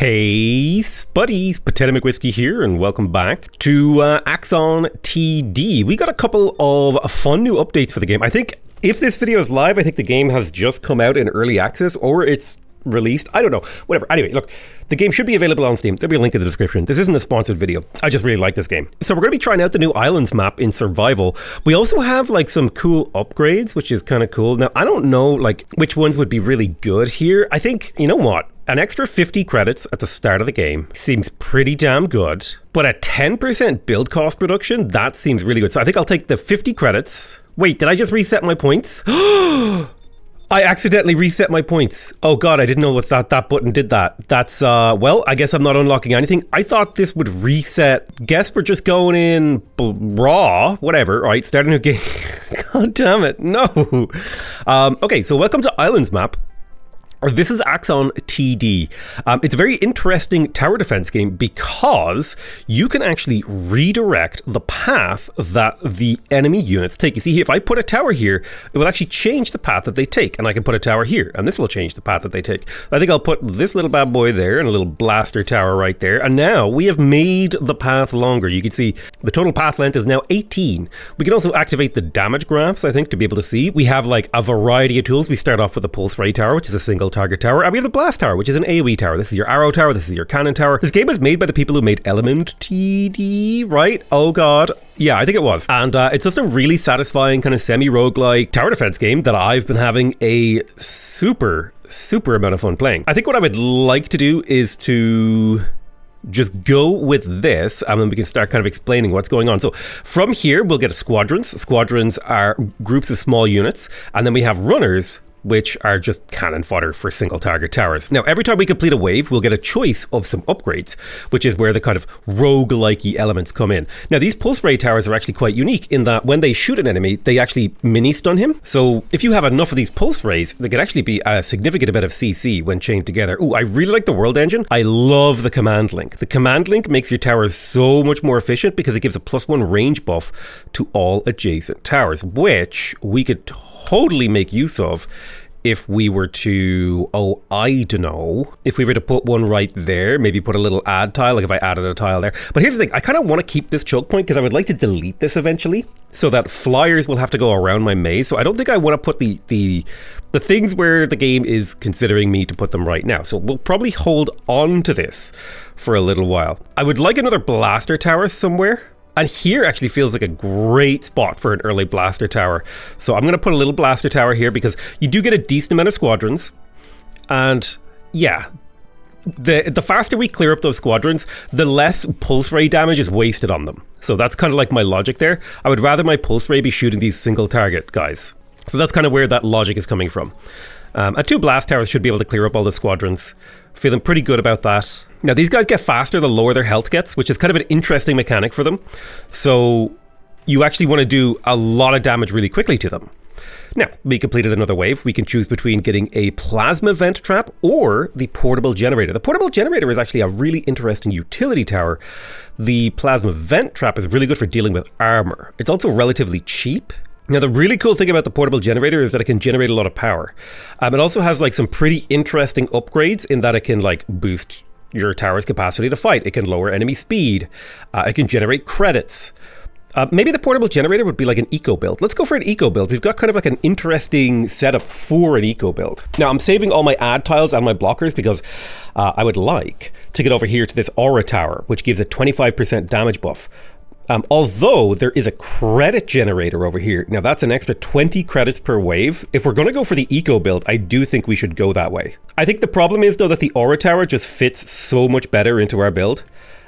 Hey buddies, Potato McWhiskey here, and welcome back to Axon TD. We got a couple of fun new updates for the game. I think if this video is live, I think the game has just come out in early access, or it's released. I don't know. Whatever. Anyway, look, the game should be available on Steam. There'll be a link in the description. This isn't a sponsored video. I just really like this game. So we're going to be trying out the new Islands map in survival. We also have like some cool upgrades, which is kind of cool. Now, I don't know like which ones would be really good here. I think, you know what? An extra 50 credits at the start of the game seems pretty damn good, but a 10% build cost reduction, that seems really good. So I think I'll take the 50 credits. Wait, did I just reset my points? I accidentally reset my points. Oh god, I didn't know what that button did that. That's, well, I guess I'm not unlocking anything. I thought this would reset. Guess we're just going in raw, whatever, right? Start a new game. God damn it, no. Okay, so welcome to Islands map. This is Axon TD. It's a very interesting tower defense game because you can actually redirect the path that the enemy units take. You see, if I put a tower here, it will actually change the path that they take, and I can put a tower here, and this will change the path that they take. I think I'll put this little bad boy there and a little blaster tower right there, and now we have made the path longer. You can see the total path length is now 18. We can also activate the damage graphs, I think, to be able to see. We have like a variety of tools. We start off with the pulse ray tower, which is a single target tower, and we have the blast tower, which is an AoE tower. This is your arrow tower, this is your cannon tower. This game was made by the people who made Element TD, right? Oh god. Yeah, I think it was. And it's just a really satisfying kind of semi-roguelike tower defense game that I've been having a super amount of fun playing. I think what I would like to do is to just go with this, and then we can start kind of explaining what's going on. So from here, we'll get squadrons. Squadrons are groups of small units, and then we have runners, which are just cannon fodder for single target towers. Now, every time we complete a wave, we'll get a choice of some upgrades, which is where the kind of roguelike-y elements come in. Now, these pulse ray towers are actually quite unique in that when they shoot an enemy, they actually mini-stun him. So if you have enough of these pulse rays, they can actually be a significant amount of CC when chained together. Ooh, I really like the world engine. I love the command link. The command link makes your towers so much more efficient because it gives a +1 range buff to all adjacent towers, which we could totally make use of if we were to, oh, I don't know, if we were to put one right there, maybe put a little add tile, like if I added a tile there. But here's the thing, I kind of want to keep this choke point because I would like to delete this eventually so that flyers will have to go around my maze. So I don't think I want to put the things where the game is considering me to put them right now. So we'll probably hold on to this for a little while. I would like another blaster tower somewhere. And here actually feels like a great spot for an early blaster tower. So I'm going to put a little blaster tower here because you do get a decent amount of squadrons. And yeah, the faster we clear up those squadrons, the less pulse ray damage is wasted on them. So that's kind of like my logic there. I would rather my pulse ray be shooting these single target guys. So that's kind of where that logic is coming from. And 2 blast towers should be able to clear up all the squadrons. Feeling pretty good about that. Now, these guys get faster the lower their health gets, which is kind of an interesting mechanic for them. So you actually want to do a lot of damage really quickly to them. Now, we completed another wave. We can choose between getting a plasma vent trap or the portable generator. The portable generator is actually a really interesting utility tower. The plasma vent trap is really good for dealing with armor. It's also relatively cheap. Now, the really cool thing about the portable generator is that it can generate a lot of power. It also has like some pretty interesting upgrades in that it can like boost your tower's capacity to fight. It can lower enemy speed. It can generate credits. Maybe the portable generator would be like an eco build. Let's go for an eco build. We've got kind of like an interesting setup for an eco build. Now, I'm saving all my add tiles and my blockers because I would like to get over here to this aura tower, which gives a 25% damage buff. Although there is a credit generator over here. Now that's an extra 20 credits per wave. If we're going to go for the eco build, I do think we should go that way. I think the problem is though that the aura tower just fits so much better into our build.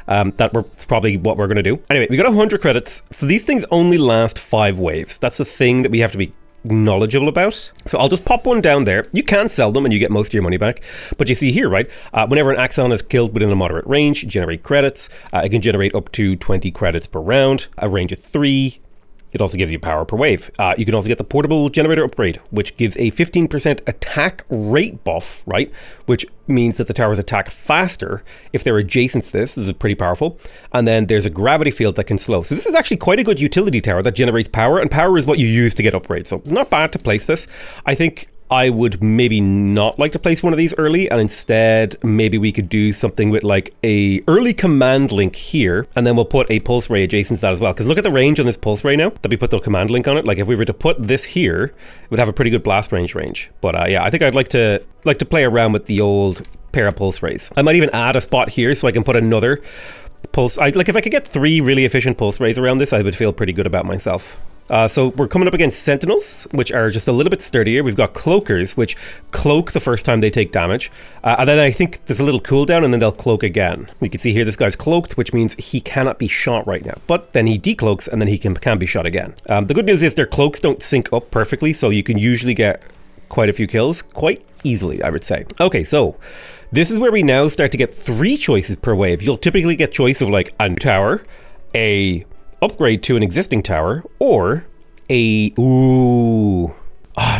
That's probably what we're going to do. Anyway, we got 100 credits. So these things only last 5 waves. That's the thing that we have to be knowledgeable about. So I'll just pop one down there. You can sell them and you get most of your money back. But you see here, right? Whenever an Axon is killed within a moderate range, generate credits. It can generate up to 20 credits per round, a range of 3. It also gives you power per wave. You can also get the portable generator upgrade, which gives a 15% attack rate buff, right? Which means that the towers attack faster if they're adjacent to this. This is pretty powerful. And then there's a gravity field that can slow. So this is actually quite a good utility tower that generates power, and power is what you use to get upgrades. So not bad to place this. I think I would maybe not like to place one of these early, and instead maybe we could do something with like a early command link here, and then we'll put a pulse ray adjacent to that as well. Because look at the range on this pulse ray now that we put the command link on it. Like if we were to put this here, it would have a pretty good blast range. But yeah, I think I'd like to play around with the old pair of pulse rays. I might even add a spot here so I can put another pulse. Like if I could get 3 really efficient pulse rays around this, I would feel pretty good about myself. So we're coming up against Sentinels, which are just a little bit sturdier. We've got Cloakers, which cloak the first time they take damage. And then I think there's a little cooldown, and then they'll cloak again. You can see here this guy's cloaked, which means he cannot be shot right now. But then he decloaks, and then he can be shot again. The good news is their cloaks don't sync up perfectly, so you can usually get quite a few kills quite easily, I would say. Okay, so this is where we now start to get 3 choices per wave. You'll typically get choice of like a tower, a upgrade to an existing tower, or a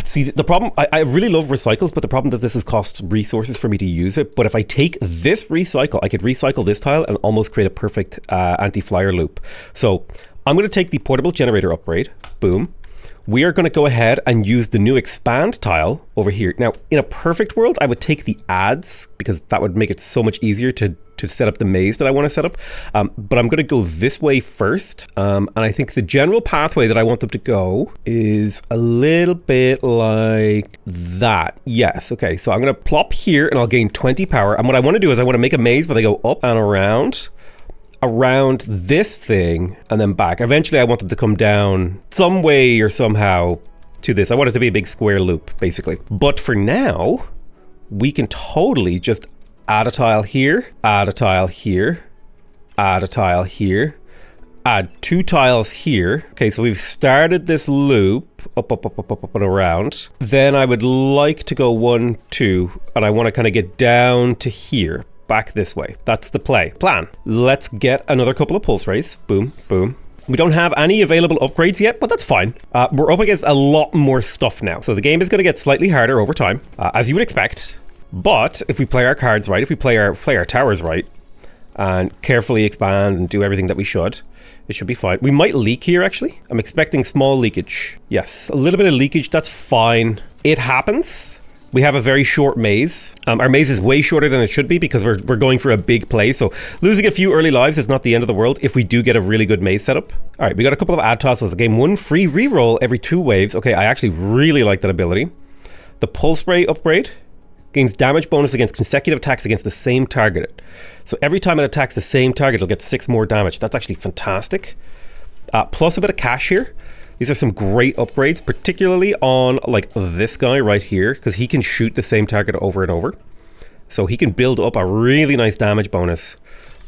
see the problem, I really love recycles, but the problem that this is cost resources for me to use it. But if I take this recycle, I could recycle this tile and almost create a perfect anti-flyer loop. So I'm going to take the portable generator upgrade. Boom. We are going to go ahead and use the new expand tile over here. Now, in a perfect world, I would take the ads because that would make it so much easier to set up the maze that I want to set up. But I'm going to go this way first. And I think the general pathway that I want them to go is a little bit like that. Yes. Okay. So I'm going to plop here and I'll gain 20 power. And what I want to do is I want to make a maze where they go up and around this thing and then back. Eventually I want them to come down some way or somehow to this. I want it to be a big square loop basically. But for now, we can totally just add a tile here, add a tile here, add a tile here, add 2 tiles here. Okay, so we've started this loop up and around. Then I would like to go 1, 2, and I want to kind of get down to here. Back this way. That's the plan. Let's get another couple of pulse rays. Boom, boom. We don't have any available upgrades yet, but that's fine. We're up against a lot more stuff now. So the game is going to get slightly harder over time, as you would expect. But if we play our cards right, if we play our towers right, and carefully expand and do everything that we should, it should be fine. We might leak here, actually. I'm expecting small leakage. Yes, a little bit of leakage. That's fine. It happens. We have a very short maze. Our maze is way shorter than it should be because we're going for a big play. So losing a few early lives is not the end of the world if we do get a really good maze setup. All right, we got a couple of ad tiles with the game. 1 free reroll every 2 waves. Okay, I actually really like that ability. The pulse ray upgrade gains damage bonus against consecutive attacks against the same target. So every time it attacks the same target, it'll get 6 more damage. That's actually fantastic. Plus a bit of cash here. These are some great upgrades, particularly on like this guy right here, because he can shoot the same target over and over. So he can build up a really nice damage bonus.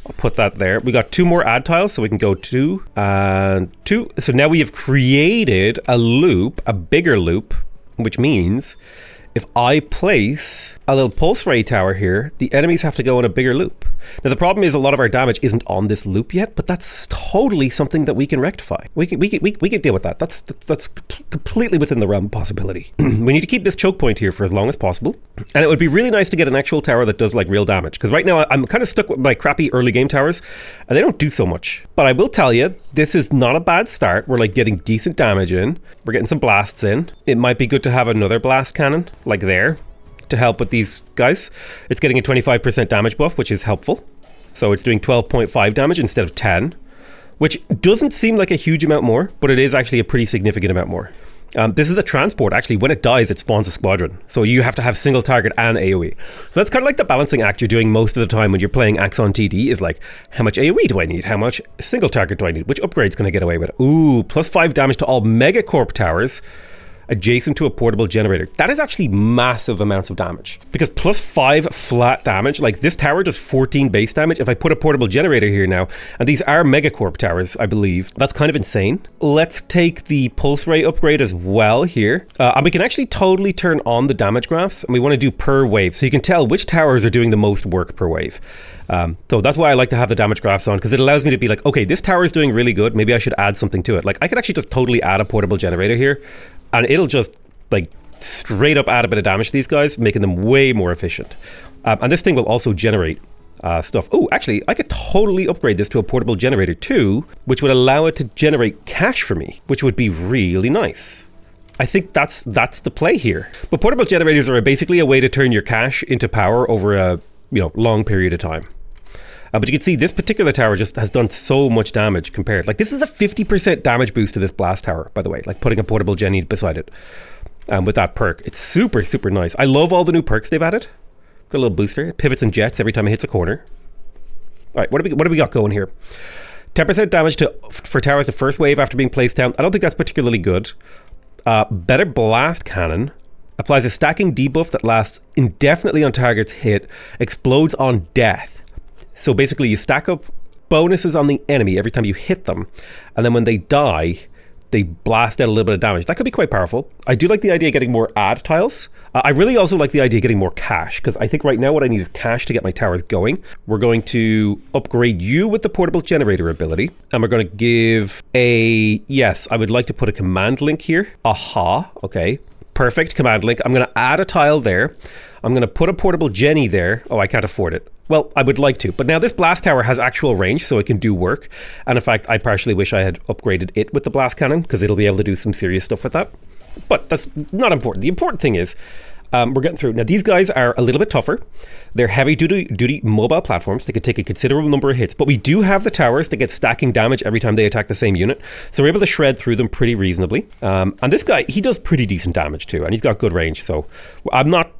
I'll put that there. We got 2 more ad tiles, so we can go 2 and 2. So now we have created a loop, a bigger loop, which means if I place a little pulse ray tower here, the enemies have to go in a bigger loop. Now the problem is a lot of our damage isn't on this loop yet, but that's totally something that we can rectify. We can deal with that. That's completely within the realm of possibility. We need to keep this choke point here for as long as possible. And it would be really nice to get an actual tower that does like real damage. Because right now I'm kind of stuck with my crappy early game towers and they don't do so much. But I will tell you, this is not a bad start. We're like getting decent damage in. We're getting some blasts in. It might be good to have another blast cannon like there to help with these guys. It's getting a 25% damage buff, which is helpful. So it's doing 12.5 damage instead of 10, which doesn't seem like a huge amount more, but it is actually a pretty significant amount more. This is a transport. Actually, when it dies, it spawns a squadron. So you have to have single target and AoE. So that's kind of like the balancing act you're doing most of the time when you're playing Axon TD is like, how much AoE do I need? How much single target do I need? Which upgrades can I get away with? Ooh, plus 5 damage to all Megacorp towers adjacent to a portable generator. That is actually massive amounts of damage because plus 5 flat damage, like this tower does 14 base damage. If I put a portable generator here now, and these are Megacorp towers, I believe, that's kind of insane. Let's take the pulse ray upgrade as well here. And we can actually totally turn on the damage graphs, and we want to do per wave. So you can tell which towers are doing the most work per wave. So that's why I like to have the damage graphs on, because it allows me to be like, okay, this tower is doing really good. Maybe I should add something to it. Like I could actually just totally add a portable generator here, and it'll just like straight up add a bit of damage to these guys, making them way more efficient. And this thing will also generate stuff. Oh, actually, I could totally upgrade this to a portable generator too, which would allow it to generate cash for me, which would be really nice. I think that's the play here. But portable generators are basically a way to turn your cash into power over a long period of time. But you can see this particular tower just has done so much damage compared. Like, this is a 50% damage boost to this blast tower, by the way, like putting a portable Jenny beside it with that perk. It's super, super nice. I love all the new perks they've added. Got a little booster. It pivots and jets every time it hits a corner. All right, what do we got going here? 10% damage for towers the first wave after being placed down. I don't think that's particularly good. Better blast cannon. Applies a stacking debuff that lasts indefinitely on target's hit. Explodes on death. So basically you stack up bonuses on the enemy every time you hit them, and then when they die, they blast out a little bit of damage. That could be quite powerful. I do like the idea of getting more ad tiles. I really also like the idea of getting more cash, because I think right now what I need is cash to get my towers going. We're going to upgrade you with the portable generator ability, and we're going to give yes, I would like to put a command link here. Aha, okay. Perfect, command link. I'm going to add a tile there. I'm going to put a portable Jenny there. Oh, I can't afford it. Well, I would like to, but now this blast tower has actual range, so it can do work. And in fact, I partially wish I had upgraded it with the blast cannon, because it'll be able to do some serious stuff with that. But that's not important. The important thing is, we're getting through. Now, these guys are a little bit tougher. They're heavy-duty mobile platforms. They can take a considerable number of hits, but we do have the towers that get stacking damage every time they attack the same unit. So we're able to shred through them pretty reasonably. And this guy, he does pretty decent damage too, and he's got good range. So I'm not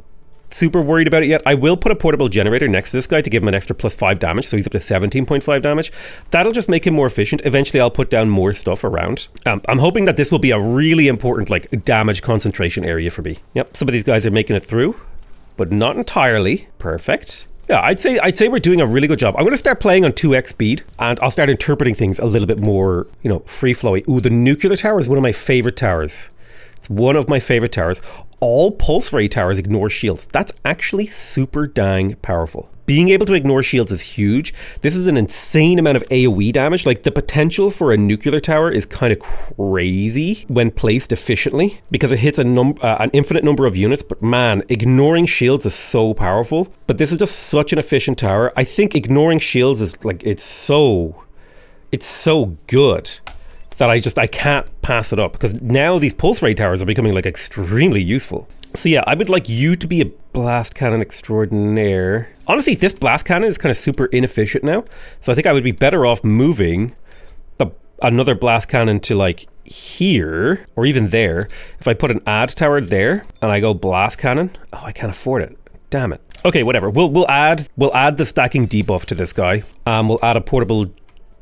super worried about it yet. I will put a portable generator next to this guy to give him an extra +5 damage, so he's up to 17.5 damage. That'll just make him more efficient. Eventually I'll put down more stuff around. I'm hoping that this will be a really important like damage concentration area for me. Yep, some of these guys are making it through, but not entirely. Perfect. Yeah, I'd say we're doing a really good job. I'm going to start playing on 2x speed, and I'll start interpreting things a little bit more, free flowy. Ooh, the nuclear tower is one of my favorite towers. It's one of my favorite towers. All pulse ray towers ignore shields. That's actually super dang powerful. Being able to ignore shields is huge. This is an insane amount of AoE damage. Like, the potential for a nuclear tower is kind of crazy when placed efficiently, because it hits an infinite number of units. But man, ignoring shields is so powerful. But this is just such an efficient tower. I think ignoring shields is like, it's so good that I can't pass it up, because now these pulse ray towers are becoming like extremely useful. So yeah, I would like you to be a blast cannon extraordinaire. Honestly, this blast cannon is kind of super inefficient now, so I think I would be better off moving another blast cannon to like here, or even there. If I put an ad tower there and I go blast cannon, oh, I can't afford it. Damn it. Okay, whatever. We'll add the stacking debuff to this guy. We'll add a portable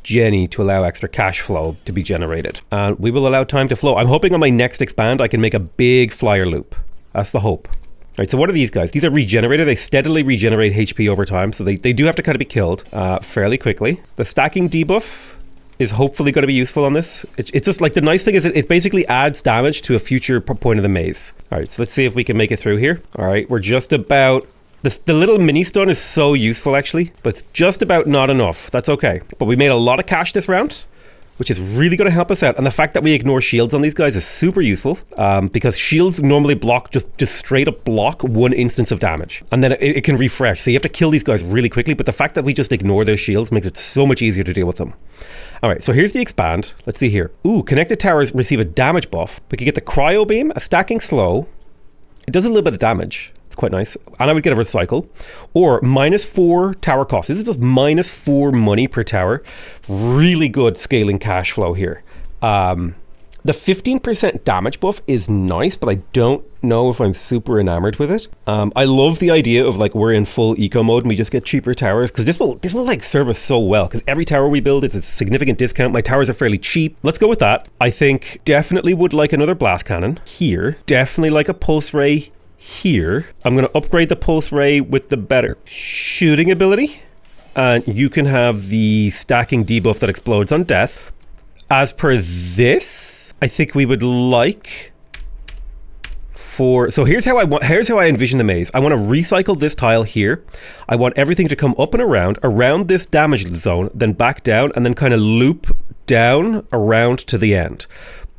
Jenny to allow extra cash flow to be generated, and we will allow time to flow. I'm hoping on my next expand I can make a big flyer loop. That's the hope. All right, so what are these guys? These are regenerator. They steadily regenerate HP over time, so they do have to kind of be killed fairly quickly. The stacking debuff is hopefully going to be useful on this. It's just like, the nice thing is it basically adds damage to a future point of the maze. All right, so let's see if we can make it through here. All right, we're just about... The little mini stun is so useful actually, but it's just about not enough. That's okay. But we made a lot of cash this round, which is really going to help us out. And the fact that we ignore shields on these guys is super useful, because shields normally block, just straight up block one instance of damage, and then it can refresh. So you have to kill these guys really quickly, but the fact that we just ignore their shields makes it so much easier to deal with them. All right, so here's the expand. Let's see here. Ooh, connected towers receive a damage buff. We could get the cryo beam, a stacking slow. It does a little bit of damage. Quite nice. And I would get a recycle, or -4 tower cost. This is just -4 money per tower. Really good scaling cash flow here. The 15% damage buff is nice, but I don't know if I'm super enamored with it. I love the idea of like, we're in full eco mode and we just get cheaper towers, because this will like serve us so well, because every tower we build is a significant discount. My towers are fairly cheap. Let's go with that. I think definitely would like another blast cannon here. Definitely like a pulse ray here. I'm going to upgrade the pulse ray with the better shooting ability, and you can have the stacking debuff that explodes on death. As per this, I think we would like so here's how I envision the maze. I want to recycle this tile here. I want everything to come up and around this damage zone, then back down, and then kind of loop down around to the end.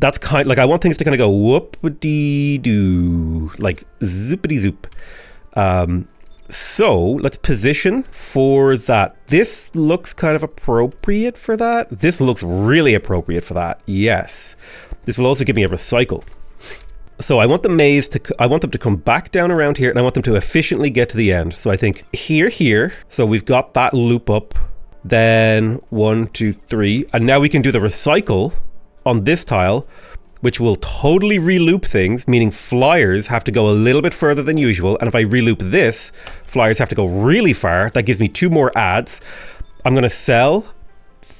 That's kind of like, I want things to kind of go whoop-a-dee-doo, like zoopity-zoop. So let's position for that. This looks kind of appropriate for that. This looks really appropriate for that. Yes. This will also give me a recycle. So I want the maze I want them to come back down around here, and I want them to efficiently get to the end. So I think here. So we've got that loop up. Then 1, 2, 3. And now we can do the recycle on this tile, which will totally re-loop things, meaning flyers have to go a little bit further than usual. And if I re-loop this, flyers have to go really far. That gives me 2 more adds. I'm going to sell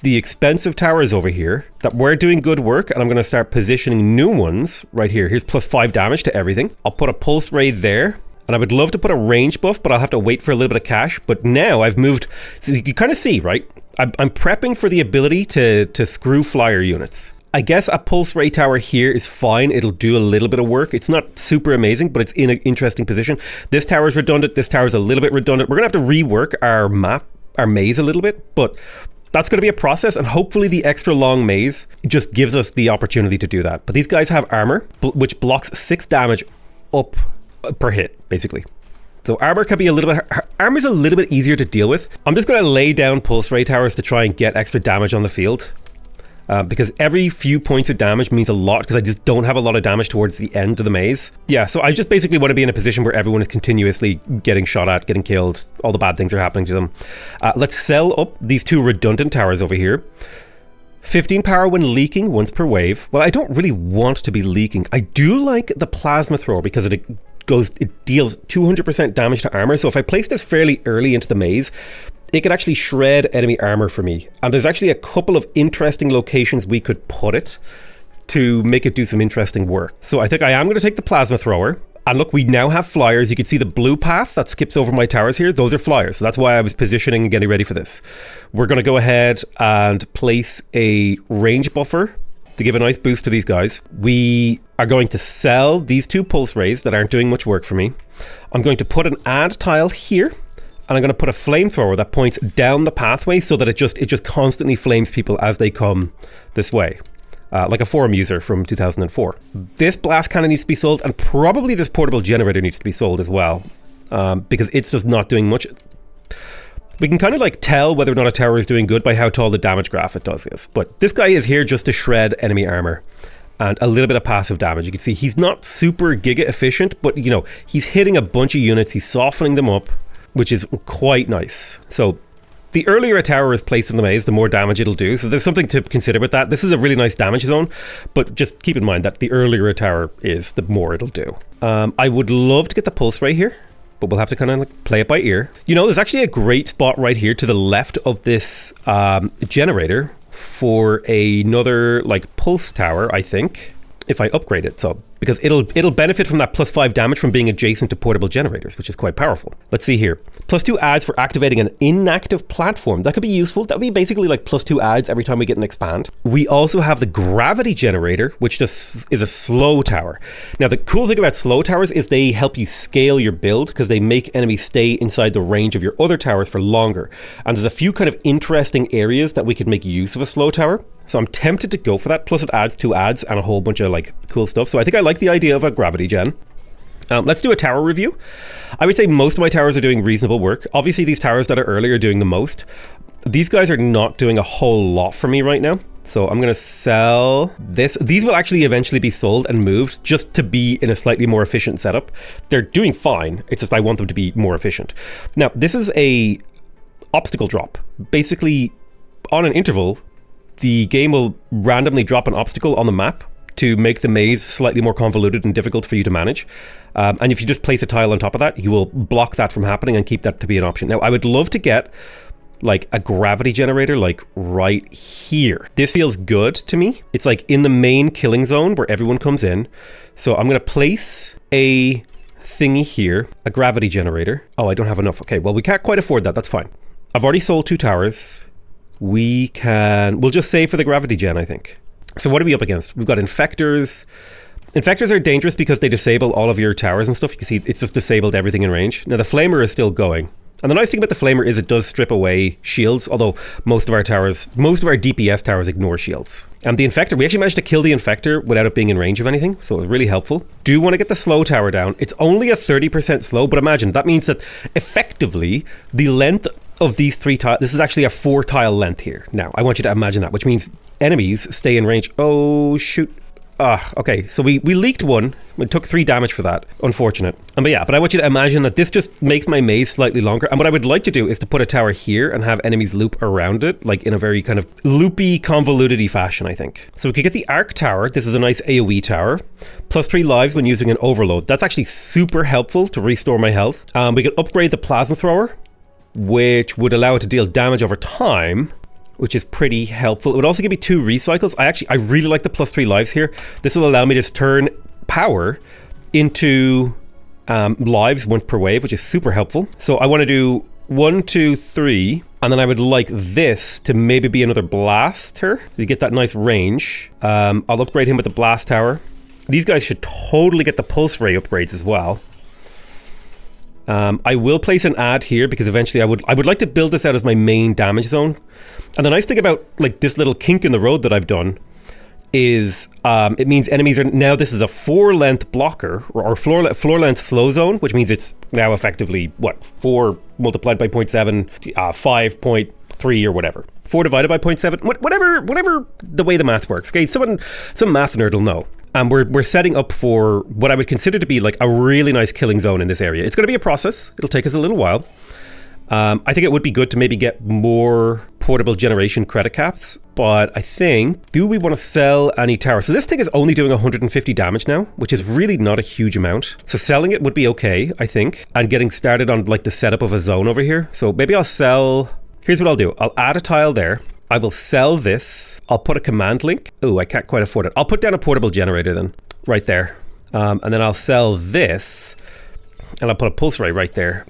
the expensive towers over here that were doing good work, and I'm going to start positioning new ones right here. Here's +5 damage to everything. I'll put a pulse ray there, and I would love to put a range buff, but I'll have to wait for a little bit of cash. But now I've moved, so you can kind of see, right? I'm prepping for the ability to screw flyer units. I guess a pulse ray tower here is fine. It'll do a little bit of work. It's not super amazing, but it's in an interesting position. This tower is redundant. This tower is a little bit redundant. We're going to have to rework our map, our maze a little bit, but that's going to be a process, and hopefully the extra long maze just gives us the opportunity to do that. But these guys have armor, which blocks 6 damage up per hit, basically. So armor can be armor's a little bit easier to deal with. I'm just going to lay down pulse ray towers to try and get extra damage on the field. Because every few points of damage means a lot, because I just don't have a lot of damage towards the end of the maze. Yeah, so I just basically want to be in a position where everyone is continuously getting shot at, getting killed, all the bad things are happening to them. Let's sell up these 2 redundant towers over here. 15 power when leaking once per wave. Well, I don't really want to be leaking. I do like the plasma thrower because it deals 200% damage to armor. So if I place this fairly early into the maze, it could actually shred enemy armor for me. And there's actually a couple of interesting locations we could put it to make it do some interesting work. So I think I am going to take the plasma thrower. And look, we now have flyers. You can see the blue path that skips over my towers here. Those are flyers. So that's why I was positioning and getting ready for this. We're going to go ahead and place a range buffer to give a nice boost to these guys. We are going to sell these 2 pulse rays that aren't doing much work for me. I'm going to put an add tile here. And I'm going to put a flamethrower that points down the pathway so that it just constantly flames people as they come this way. Like a forum user from 2004. This blast cannon needs to be sold, and probably this portable generator needs to be sold as well. Because it's just not doing much. We can kind of like tell whether or not a tower is doing good by how tall the damage graph it does is. But this guy is here just to shred enemy armor. And a little bit of passive damage. You can see he's not super giga efficient, but you know, he's hitting a bunch of units, he's softening them up, which is quite nice. So the earlier a tower is placed in the maze, the more damage it'll do. So there's something to consider with that. This is a really nice damage zone, but just keep in mind that the earlier a tower is, the more it'll do. I would love to get the pulse right here, but we'll have to kind of like play it by ear. You know, there's actually a great spot right here to the left of this generator for another like pulse tower, I think, if I upgrade it. So because it'll benefit from that +5 damage from being adjacent to portable generators, which is quite powerful. Let's see here. +2 adds for activating an inactive platform. That could be useful. That would be basically like +2 adds every time we get an expand. We also have the gravity generator, which just is a slow tower. Now, the cool thing about slow towers is they help you scale your build because they make enemies stay inside the range of your other towers for longer. And there's a few kind of interesting areas that we could make use of a slow tower. So I'm tempted to go for that. Plus it adds 2 adds and a whole bunch of like cool stuff. So I think I like the idea of a gravity gen. Let's do a tower review. I would say most of my towers are doing reasonable work. Obviously these towers that are early are doing the most. These guys are not doing a whole lot for me right now. So I'm going to sell this. These will actually eventually be sold and moved just to be in a slightly more efficient setup. They're doing fine. It's just I want them to be more efficient. Now this is a obstacle drop. Basically on an interval, the game will randomly drop an obstacle on the map to make the maze slightly more convoluted and difficult for you to manage. And if you just place a tile on top of that, you will block that from happening and keep that to be an option. Now, I would love to get like a gravity generator like right here. This feels good to me. It's like in the main killing zone where everyone comes in. So I'm going to place a thingy here, a gravity generator. Oh, I don't have enough. Okay, well, we can't quite afford that. That's fine. I've already sold 2 towers. We'll just save for the gravity gen, I think. So what are we up against? We've got infectors. Infectors are dangerous because they disable all of your towers and stuff. You can see it's just disabled everything in range. Now the flamer is still going. And the nice thing about the flamer is it does strip away shields, although most of our DPS towers ignore shields. And the infector, we actually managed to kill the infector without it being in range of anything, so it was really helpful. Do want to get the slow tower down. It's only a 30% slow, but imagine, that means that effectively the length of these 3 tiles, this is actually a 4 tile length here. Now, I want you to imagine that, which means enemies stay in range. Oh, shoot. Okay, so we leaked one. We took 3 damage for that. Unfortunate. But I want you to imagine that this just makes my maze slightly longer. And what I would like to do is to put a tower here and have enemies loop around it, like in a very kind of loopy, convoluted-y fashion, I think. So we could get the Arc Tower. This is a nice AoE tower. Plus 3 lives when using an overload. That's actually super helpful to restore my health. We could upgrade the Plasma Thrower, which would allow it to deal damage over time, which is pretty helpful. It would also give me 2 recycles. I really like the plus 3 lives here. This will allow me to turn power into lives once per wave, which is super helpful. So I want to do 1, 2, 3, and then I would like this to maybe be another blaster to get that nice range. I'll upgrade him with the blast tower. These guys should totally get the pulse ray upgrades as well. I will place an ad here because eventually I would like to build this out as my main damage zone. And the nice thing about like this little kink in the road that I've done is it means enemies are now, this is a 4-length blocker or floor length slow zone, which means it's now effectively what, 4 multiplied by 0.7, 5.3 or whatever. 4 divided by 0.7, whatever the way the math works. Okay, some math nerd will know. And we're setting up for what I would consider to be like a really nice killing zone in this area. It's going to be a process. It'll take us a little while. I think it would be good to maybe get more portable generation credit caps, but I think, do we want to sell any tower? So this thing is only doing 150 damage now, which is really not a huge amount. So selling it would be okay, I think, and getting started on like the setup of a zone over here. So maybe I'll sell, here's what I'll do. I'll add a tile there. I will sell this. I'll put a command link. Oh, I can't quite afford it. I'll put down a portable generator then, right there. And then I'll sell this, and I'll put a pulse ray right there.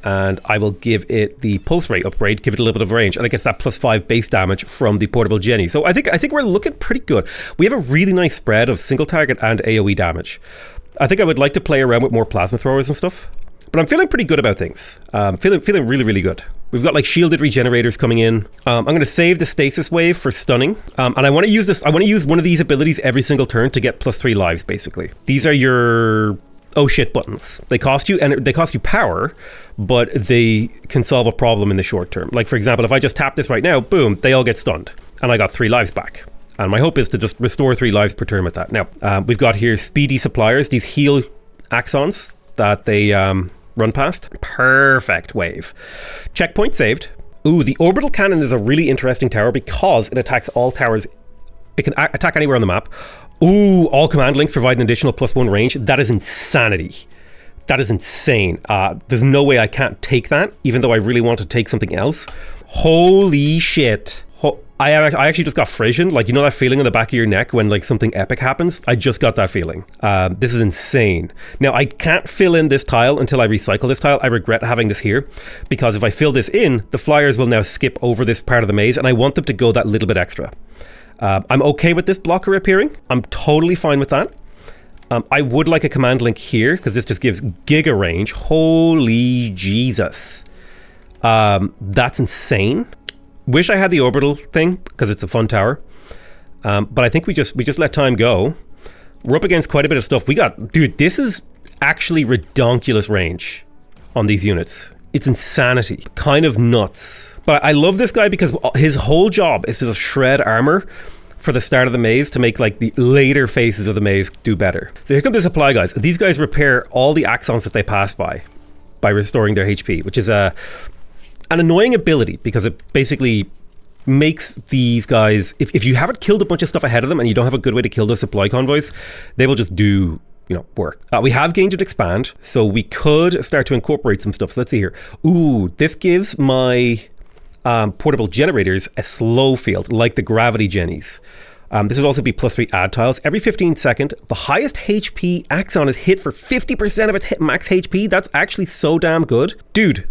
And I will give it the pulse ray upgrade, give it a little bit of range, and it gets that plus 5 base damage from the portable Jenny. So I think we're looking pretty good. We have a really nice spread of single target and AoE damage. I think I would like to play around with more plasma throwers and stuff, but I'm feeling pretty good about things. Feeling really, really good. We've got like shielded regenerators coming in. I'm going to save the stasis wave for stunning. And I want to use this. I want to use one of these abilities every single turn to get plus 3 lives, basically. These are your oh shit buttons. They cost you power, but they can solve a problem in the short term. Like for example, if I just tap this right now, boom, they all get stunned. And I got 3 lives back. And my hope is to just restore 3 lives per turn with that. Now, we've got here speedy suppliers, these heal axons that they run past. Perfect wave. Checkpoint saved. Ooh, the orbital cannon is a really interesting tower because it attacks all towers. It can attack anywhere on the map. Ooh, all command links provide an additional +1 range. That is insanity. That is insane. There's no way I can't take that, even though I really want to take something else. Holy shit. I actually just got frisson. Like, you know that feeling in the back of your neck when like something epic happens? I just got that feeling. This is insane. Now, I can't fill in this tile until I recycle this tile. I regret having this here because if I fill this in, the flyers will now skip over this part of the maze and I want them to go that little bit extra. I'm okay with this blocker appearing. I'm totally fine with that. I would like a command link here because this just gives giga range. Holy Jesus. That's insane. Wish I had the orbital thing because it's a fun tower. But I think we just let time go. We're up against quite a bit of stuff. Dude, this is actually redonkulous range on these units. It's insanity. Kind of nuts. But I love this guy because his whole job is to just shred armor for the start of the maze to make like the later phases of the maze do better. So here come the supply guys. These guys repair all the axons that they pass by restoring their HP, which is an annoying ability because it basically makes these guys, if you haven't killed a bunch of stuff ahead of them and you don't have a good way to kill those supply convoys, they will just do work. We have gained an expand, so we could start to incorporate some stuff. So let's see here. Ooh, this gives my portable generators a slow field, like the gravity jennies. This would also be +3 add tiles. Every 15 seconds, the highest HP Axon is hit for 50% of its max HP. That's actually so damn good. Dude,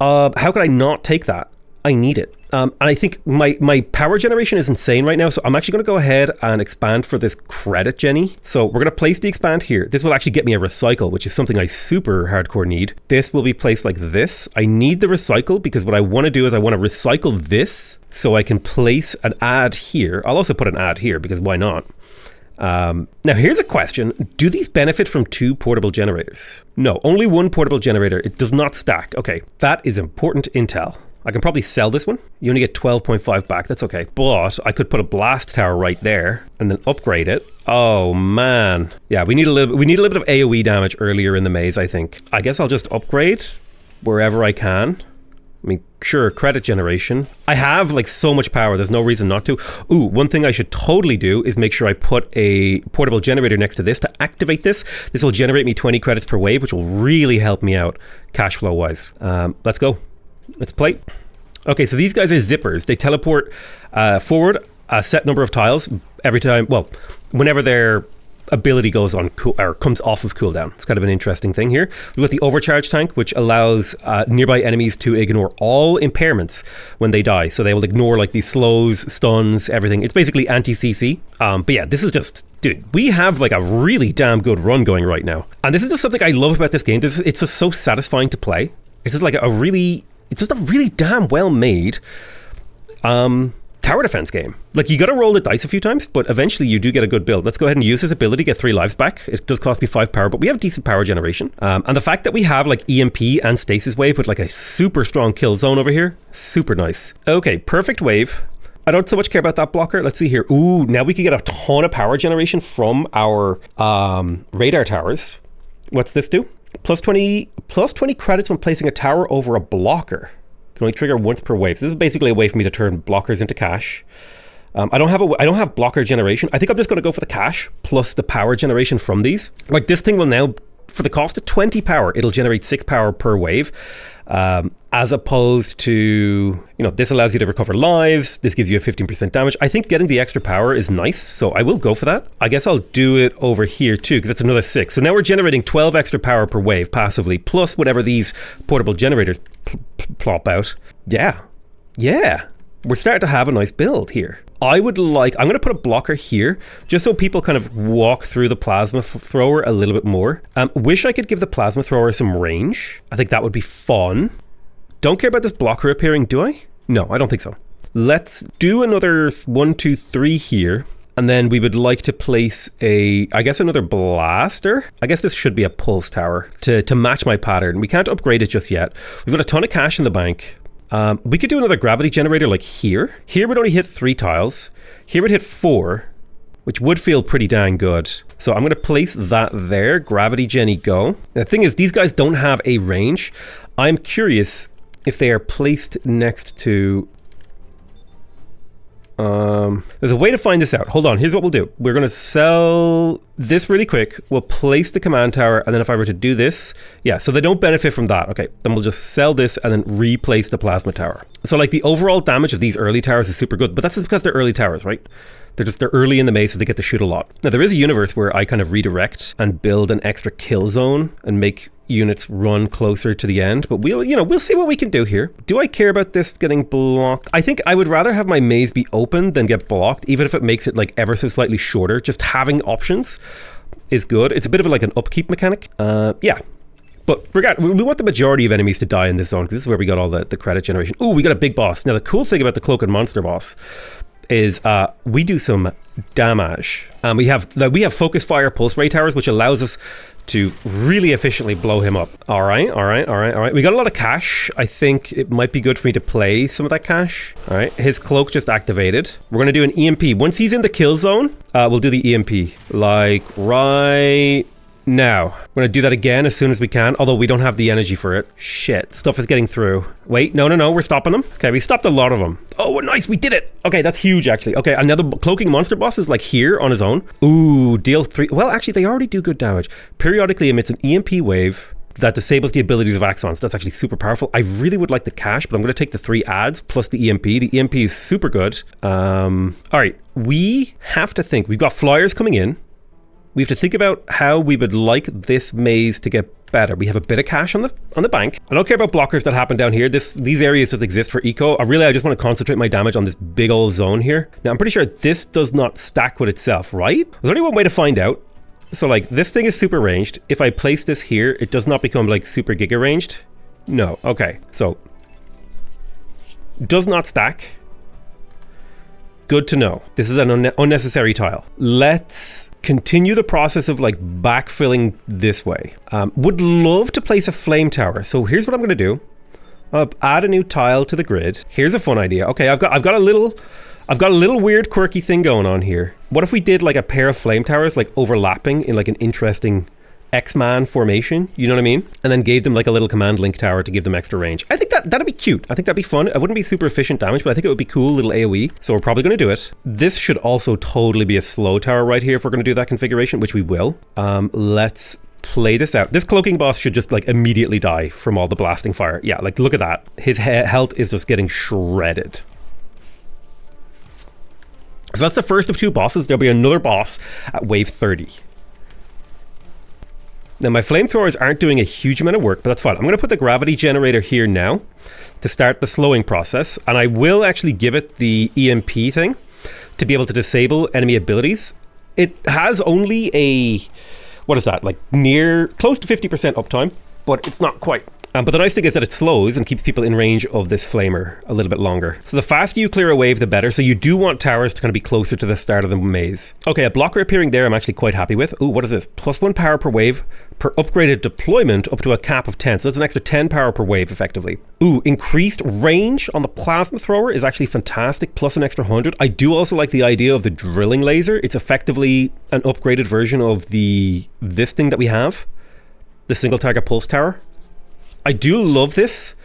how could I not take that? I need it. And I think my power generation is insane right now, so I'm actually going to go ahead and expand for this credit Jenny. So we're going to place the expand here. This will actually get me a recycle, which is something I super hardcore need. This will be placed like this. I need the recycle because what I want to do is I want to recycle this so I can place an ad here. I'll also put an ad here because why not? Now here's a question. Do these benefit from 2 portable generators? No, only 1 portable generator. It does not stack. Okay, that is important intel. I can probably sell this one. You only get 12.5 back. That's okay. But I could put a blast tower right there and then upgrade it. Oh man. Yeah, we need a little bit of AoE damage earlier in the maze, I think. I guess I'll just upgrade wherever I can. I mean, sure, credit generation. I have like so much power, there's no reason not to. Ooh, one thing I should totally do is make sure I put a portable generator next to this to activate this. This will generate me 20 credits per wave, which will really help me out cash flow wise. Let's go. Let's play. Okay, so these guys are zippers. They teleport forward a set number of tiles every time, well, whenever their ability goes on or comes off of cooldown. It's kind of an interesting thing here. We've got the overcharge tank, which allows nearby enemies to ignore all impairments when they die. So they will ignore like these slows, stuns, everything. It's basically anti-CC. But yeah, this is just, dude, we have like a really damn good run going right now. And this is just something I love about this game. It's just so satisfying to play. It's just like it's just a really damn well made tower defense game. Like, you got to roll the dice a few times, but eventually you do get a good build. Let's go ahead and use this ability, get 3 lives back. It does cost me 5 power, but we have decent power generation. And the fact that we have like EMP and stasis wave with like a super strong kill zone over here, super nice. Okay, perfect wave. I don't so much care about that blocker. Let's see here. Ooh, now we can get a ton of power generation from our radar towers. What's this do? Plus 20 credits when placing a tower over a blocker. Can only trigger once per wave. So this is basically a way for me to turn blockers into cash. I don't have blocker generation. I think I'm just going to go for the cash plus the power generation from these. Like, this thing will now, for the cost of 20 power, it'll generate 6 power per wave. As opposed to, you know, this allows you to recover lives. This gives you a 15% damage. I think getting the extra power is nice, so I will go for that. I guess I'll do it over here too, because that's another 6. So now we're generating 12 extra power per wave passively, plus whatever these portable generators plop out. Yeah. We're starting to have a nice build here. I'm going to put a blocker here, just so people kind of walk through the plasma thrower a little bit more. Wish I could give the plasma thrower some range. I think that would be fun. Don't care about this blocker appearing, do I? No, I don't think so. Let's do another 1, 2, 3 here. And then we would like to place another blaster. I guess this should be a pulse tower to match my pattern. We can't upgrade it just yet. We've got a ton of cash in the bank. We could do another gravity generator like here. Here would only hit 3 tiles. Here would hit 4, which would feel pretty dang good. So I'm going to place that there. Gravity Jenny, go. And the thing is, these guys don't have a range. I'm curious if they are placed next to... there's a way to find this out. Hold on, here's what we'll do. We're going to sell this really quick. We'll place the command tower, and then if I were to do this, yeah, so they don't benefit from that. Okay, then we'll just sell this and then replace the plasma tower. So like the overall damage of these early towers is super good, but that's just because they're early towers, right? They're early in the maze, so they get to shoot a lot. Now there is a universe where I kind of redirect and build an extra kill zone and make units run closer to the end, but we'll see what we can do here. Do I care about this getting blocked? I think I would rather have my maze be open than get blocked, even if it makes it like ever so slightly shorter. Just having options is good. It's a bit of like an upkeep mechanic. Yeah. But we want the majority of enemies to die in this zone, because this is where we got all the credit generation. Ooh, we got a big boss. Now the cool thing about the Cloak and Monster boss is we do some damage. We have focus fire pulse ray towers, which allows us to really efficiently blow him up. All right. We got a lot of cash. I think it might be good for me to play some of that cash. All right, his cloak just activated. We're gonna do an EMP. Once he's in the kill zone, we'll do the EMP. Like right now. We're gonna do that again as soon as we can, although we don't have the energy for it. Shit, stuff is getting through. Wait, no, we're stopping them. Okay, we stopped a lot of them. Oh, nice, we did it. Okay, that's huge actually. Okay, another cloaking monster boss is like here on his own. Ooh, deal 3. Well, actually, they already do good damage. Periodically emits an EMP wave that disables the abilities of Axons. That's actually super powerful. I really would like the cash, but I'm gonna take the 3 adds plus the EMP. The EMP is super good. All right, we have to think. We've got flyers coming in. We have to think about how we would like this maze to get better. We have a bit of cash on the bank. I don't care about blockers that happen down here. These areas just exist for eco. I just want to concentrate my damage on this big old zone here. Now, I'm pretty sure this does not stack with itself, right? There's only one way to find out. So like this thing is super ranged. If I place this here, it does not become like super giga ranged. No, okay. So does not stack. Good to know. This is an unnecessary tile. Let's continue the process of like backfilling this way. Would love to place a flame tower. So here's what I'm going to do. Add a new tile to the grid. Here's a fun idea. Okay, I've got a little weird quirky thing going on here. What if we did like a pair of flame towers like overlapping in like an interesting X-Man formation, you know what I mean? And then gave them like a little command link tower to give them extra range. I think that'd be cute. I think that'd be fun. It wouldn't be super efficient damage, but I think it would be cool, little AoE. So we're probably going to do it. This should also totally be a slow tower right here if we're going to do that configuration, which we will. Let's play this out. This cloaking boss should just like immediately die from all the blasting fire. Yeah, like look at that. His health is just getting shredded. So that's the first of 2 bosses. There'll be another boss at wave 30. Now my flamethrowers aren't doing a huge amount of work, but that's fine. I'm going to put the gravity generator here now to start the slowing process, and I will actually give it the EMP thing to be able to disable enemy abilities. It has only a, what is that, like close to 50% uptime, but it's not quite. But the nice thing is that it slows and keeps people in range of this flamer a little bit longer. So the faster you clear a wave, the better. So you do want towers to kind of be closer to the start of the maze. Okay, a blocker appearing there I'm actually quite happy with. Ooh, what is this? +1 power per wave per upgraded deployment up to a cap of 10. So that's an extra 10 power per wave effectively. Ooh, increased range on the plasma thrower is actually fantastic, plus an extra 100. I do also like the idea of the drilling laser. It's effectively an upgraded version of this thing that we have, the single target pulse tower. I do love this,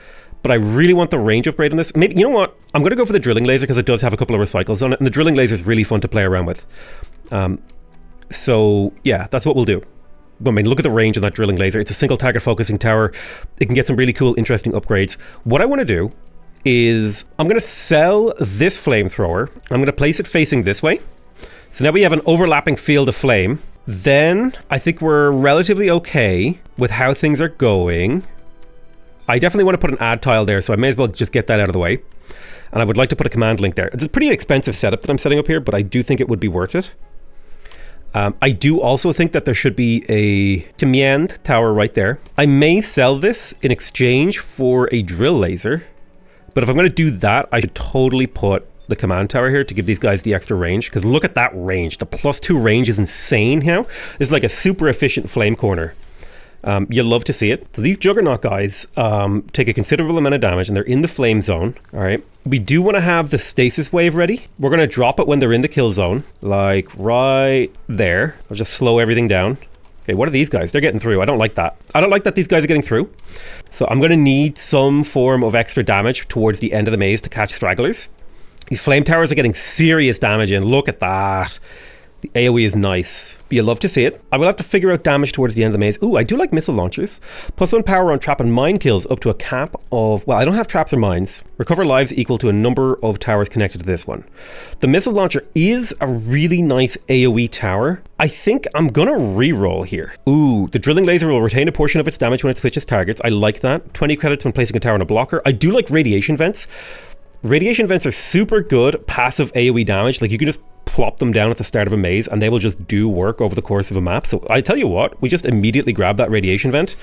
but I really want the range upgrade on this. Maybe, you know what? I'm going to go for the drilling laser because it does have a couple of recycles on it, and the drilling laser is really fun to play around with. So yeah, that's what we'll do. I mean, look at the range on that drilling laser. It's a single target focusing tower. It can get some really cool, interesting upgrades. What I want to do is I'm going to sell this flamethrower. I'm going to place it facing this way. So now we have an overlapping field of flame. Then I think we're relatively okay with how things are going. I definitely want to put an add tile there, so I may as well just get that out of the way. And I would like to put a command link there. It's a pretty expensive setup that I'm setting up here, but I do think it would be worth it. I do also think that there should be a command tower right there. I may sell this in exchange for a drill laser, but if I'm going to do that, I should totally put the command tower here to give these guys the extra range, because look at that range. The +2 range is insane now. This is like a super efficient flame corner. You'll love to see it. So these Juggernaut guys take a considerable amount of damage and they're in the flame zone. All right. We do want to have the stasis wave ready. We're going to drop it when they're in the kill zone, like right there. I'll just slow everything down. Okay, what are these guys? They're getting through. I don't like that. I don't like that these guys are getting through. So I'm going to need some form of extra damage towards the end of the maze to catch stragglers. These flame towers are getting serious damage in. Look at that. The AoE is nice. You'll love to see it. I will have to figure out damage towards the end of the maze. Ooh, I do like missile launchers. +1 power on trap and mine kills up to a cap of... Well, I don't have traps or mines. Recover lives equal to a number of towers connected to this one. The missile launcher is a really nice AoE tower. I think I'm gonna re-roll here. Ooh, the drilling laser will retain a portion of its damage when it switches targets. I like that. 20 credits when placing a tower on a blocker. I do like radiation vents. Radiation vents are super good passive AoE damage. Like you can just plop them down at the start of a maze and they will just do work over the course of a map. So I tell you what, we just immediately grab that radiation vent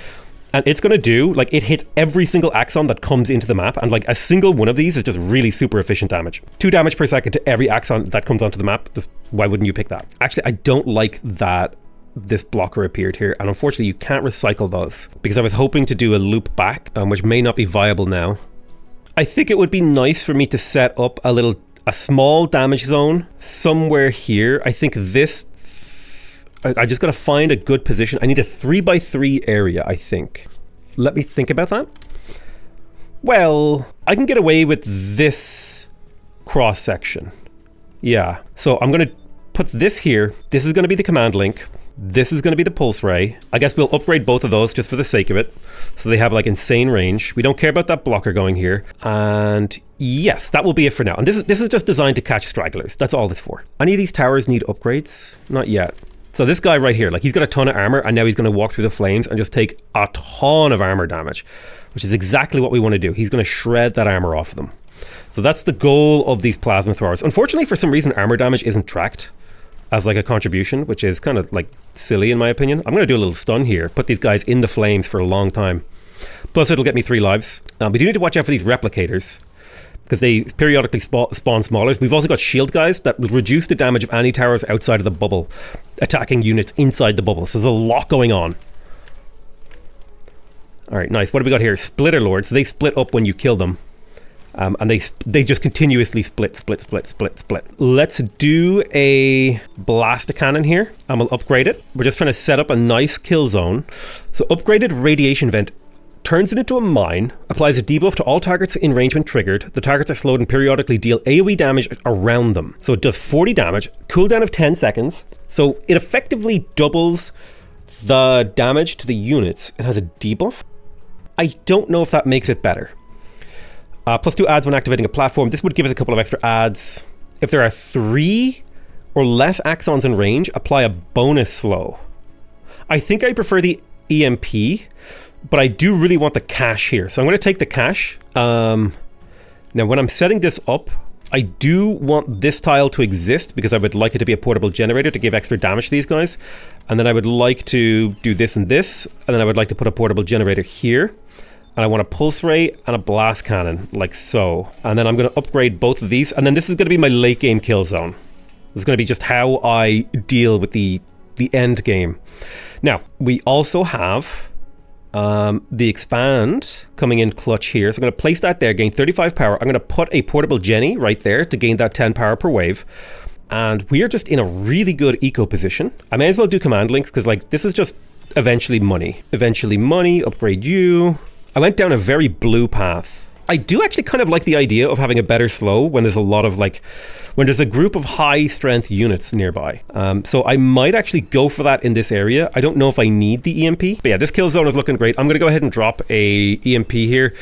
and it's going to do, like, it hits every single Axon that comes into the map, and like a single one of these is just really super efficient damage. 2 damage per second to every Axon that comes onto the map. Just, why wouldn't you pick that? Actually, I don't like that this blocker appeared here, and unfortunately you can't recycle those because I was hoping to do a loop back, which may not be viable now. I think it would be nice for me to set up a small damage zone somewhere here. I think this, I just got to find a good position. I need a 3x3 area, I think. Let me think about that. Well, I can get away with this cross section. Yeah, so I'm going to put this here. This is going to be the command link. This is going to be the pulse ray. I guess we'll upgrade both of those just for the sake of it. So they have like insane range. We don't care about that blocker going here. And yes, that will be it for now. And this is just designed to catch stragglers. That's all this for. Any of these towers need upgrades? Not yet. So this guy right here, like he's got a ton of armor and now he's going to walk through the flames and just take a ton of armor damage, which is exactly what we want to do. He's going to shred that armor off of them. So that's the goal of these plasma throwers. Unfortunately, for some reason, armor damage isn't tracked as like a contribution, which is kind of like silly in my opinion. I'm going to do a little stun here, put these guys in the flames for a long time. Plus it'll get me 3 lives. We do need to watch out for these replicators because they periodically spawn smaller. We've also got shield guys that will reduce the damage of any towers outside of the bubble, attacking units inside the bubble. So there's a lot going on. All right, nice. What do we got here? Splitter Lords. They split up when you kill them. And they just continuously split. Let's do a blaster cannon here, and we'll upgrade it. We're just trying to set up a nice kill zone. So upgraded radiation vent turns it into a mine, applies a debuff to all targets in range when triggered. The targets are slowed and periodically deal AoE damage around them. So it does 40 damage, cooldown of 10 seconds. So it effectively doubles the damage to the units. It has a debuff. I don't know if that makes it better. +2 adds when activating a platform. This would give us a couple of extra adds. If there are 3 or less Axons in range, apply a bonus slow. I think I prefer the EMP, but I do really want the cache here. So I'm going to take the cache. Now when I'm setting this up, I do want this tile to exist because I would like it to be a portable generator to give extra damage to these guys. And then I would like to do this and this. And then I would like to put a portable generator here. And I want a pulse ray and a blast cannon, like so. And then I'm going to upgrade both of these. And then this is going to be my late game kill zone. This is going to be just how I deal with the end game. Now, we also have the expand coming in clutch here. So I'm going to place that there, gain 35 power. I'm going to put a portable Jenny right there to gain that 10 power per wave. And we are just in a really good eco position. I may as well do command links because like this is just eventually money. Eventually money, upgrade you. I went down a very blue path. I do actually kind of like the idea of having a better slow when there's a lot of like, when there's a group of high strength units nearby. So I might actually go for that in this area. I don't know if I need the EMP, but yeah, this kill zone is looking great. I'm gonna go ahead and drop a EMP here,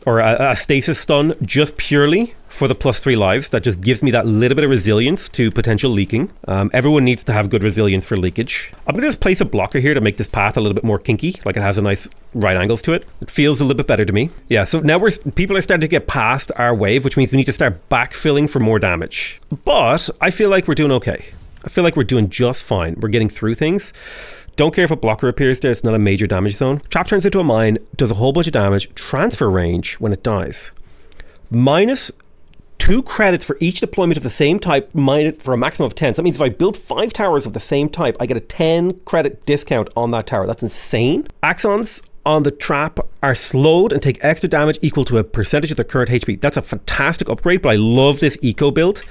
or a stasis stun, just purely for the +3 lives. That just gives me that little bit of resilience to potential leaking. Everyone needs to have good resilience for leakage. I'm gonna just place a blocker here to make this path a little bit more kinky, like it has a nice right angles to it. It feels a little bit better to me. Yeah, so now people are starting to get past our wave, which means we need to start backfilling for more damage. But I feel like we're doing okay. I feel like we're doing just fine. We're getting through things. Don't care if a blocker appears there, it's not a major damage zone. Trap turns into a mine, does a whole bunch of damage, transfer range when it dies. -2 credits for each deployment of the same type, for a maximum of 10. So that means if I build 5 towers of the same type, I get a 10 credit discount on that tower. That's insane. Axons on the trap are slowed and take extra damage equal to a percentage of their current HP. That's a fantastic upgrade, but I love this eco build.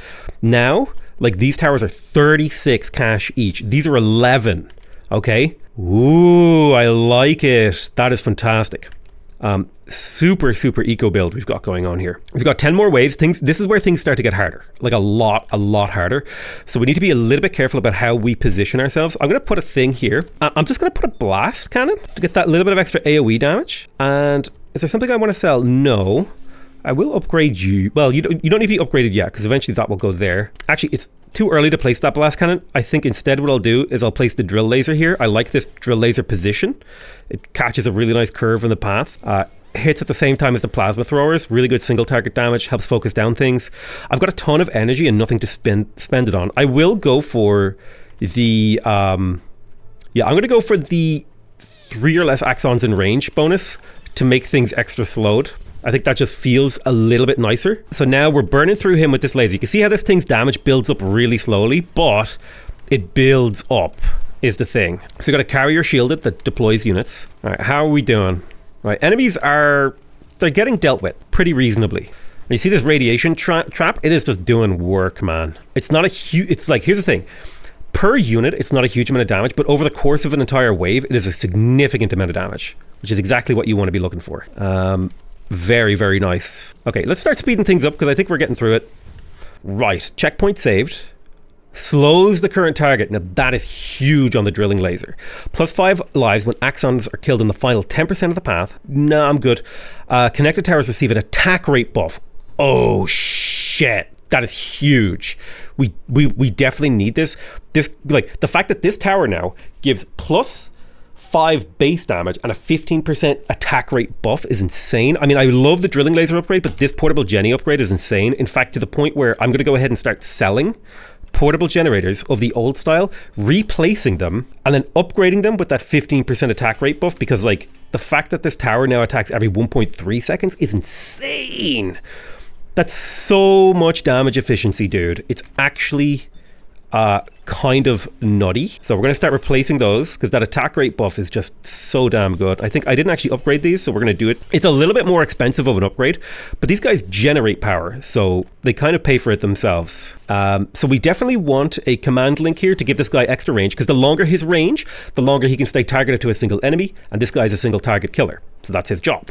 Now, like these towers are 36 cash each. These are 11. Okay. Ooh, I like it. That is fantastic. Super eco build we've got going on here. We've got 10 more waves. This is where things start to get harder, like a lot harder. So we need to be a little bit careful about how we position ourselves. I'm going to put a thing here. I'm just going to put a blast cannon to get that little bit of extra AoE damage. And is there something I want to sell? No. I will upgrade you. Well, you don't need to be upgraded yet because eventually that will go there. Actually, it's too early to place that blast cannon. I think instead what I'll do is I'll place the drill laser here. I like this drill laser position. It catches a really nice curve in the path. Hits at the same time as the plasma throwers. Really good single target damage. Helps focus down things. I've got a ton of energy and nothing to spend it on. I will go for the... I'm going to go for the 3 or less Axons in range bonus to make things extra slowed. I think that just feels a little bit nicer. So now we're burning through him with this laser. You can see how this thing's damage builds up really slowly, but it builds up is the thing. So you got a carrier shielded that deploys units. All right, how are we doing? All right, enemies they're getting dealt with pretty reasonably. And you see this radiation trap? It is just doing work, man. It's not a huge, it's like, here's the thing. Per unit, it's not a huge amount of damage, but over the course of an entire wave, it is a significant amount of damage, which is exactly what you want to be looking for. Very nice. Okay, let's start speeding things up because I think we're getting through it. Right, checkpoint saved. Slows the current target. Now that is huge on the drilling laser. +5 lives when Axons are killed in the final 10% of the path. Nah, I'm good. Connected towers receive an attack rate buff. Oh shit. That is huge. We definitely need this. Like the fact that this tower now gives +5 base damage and a 15% attack rate buff is insane. I mean, I love the drilling laser upgrade, but this portable Jenny upgrade is insane. In fact, to the point where I'm going to go ahead and start selling portable generators of the old style, replacing them, and then upgrading them with that 15% attack rate buff, because like the fact that this tower now attacks every 1.3 seconds is insane. That's so much damage efficiency, dude. It's actually kind of nutty. So we're going to start replacing those because that attack rate buff is just so damn good. I think I didn't actually upgrade these, so we're going to do it. It's a little bit more expensive of an upgrade, but these guys generate power, so they kind of pay for it themselves. So we definitely want a command link here to give this guy extra range, because the longer his range, the longer he can stay targeted to a single enemy, and this guy's a single target killer, so that's his job.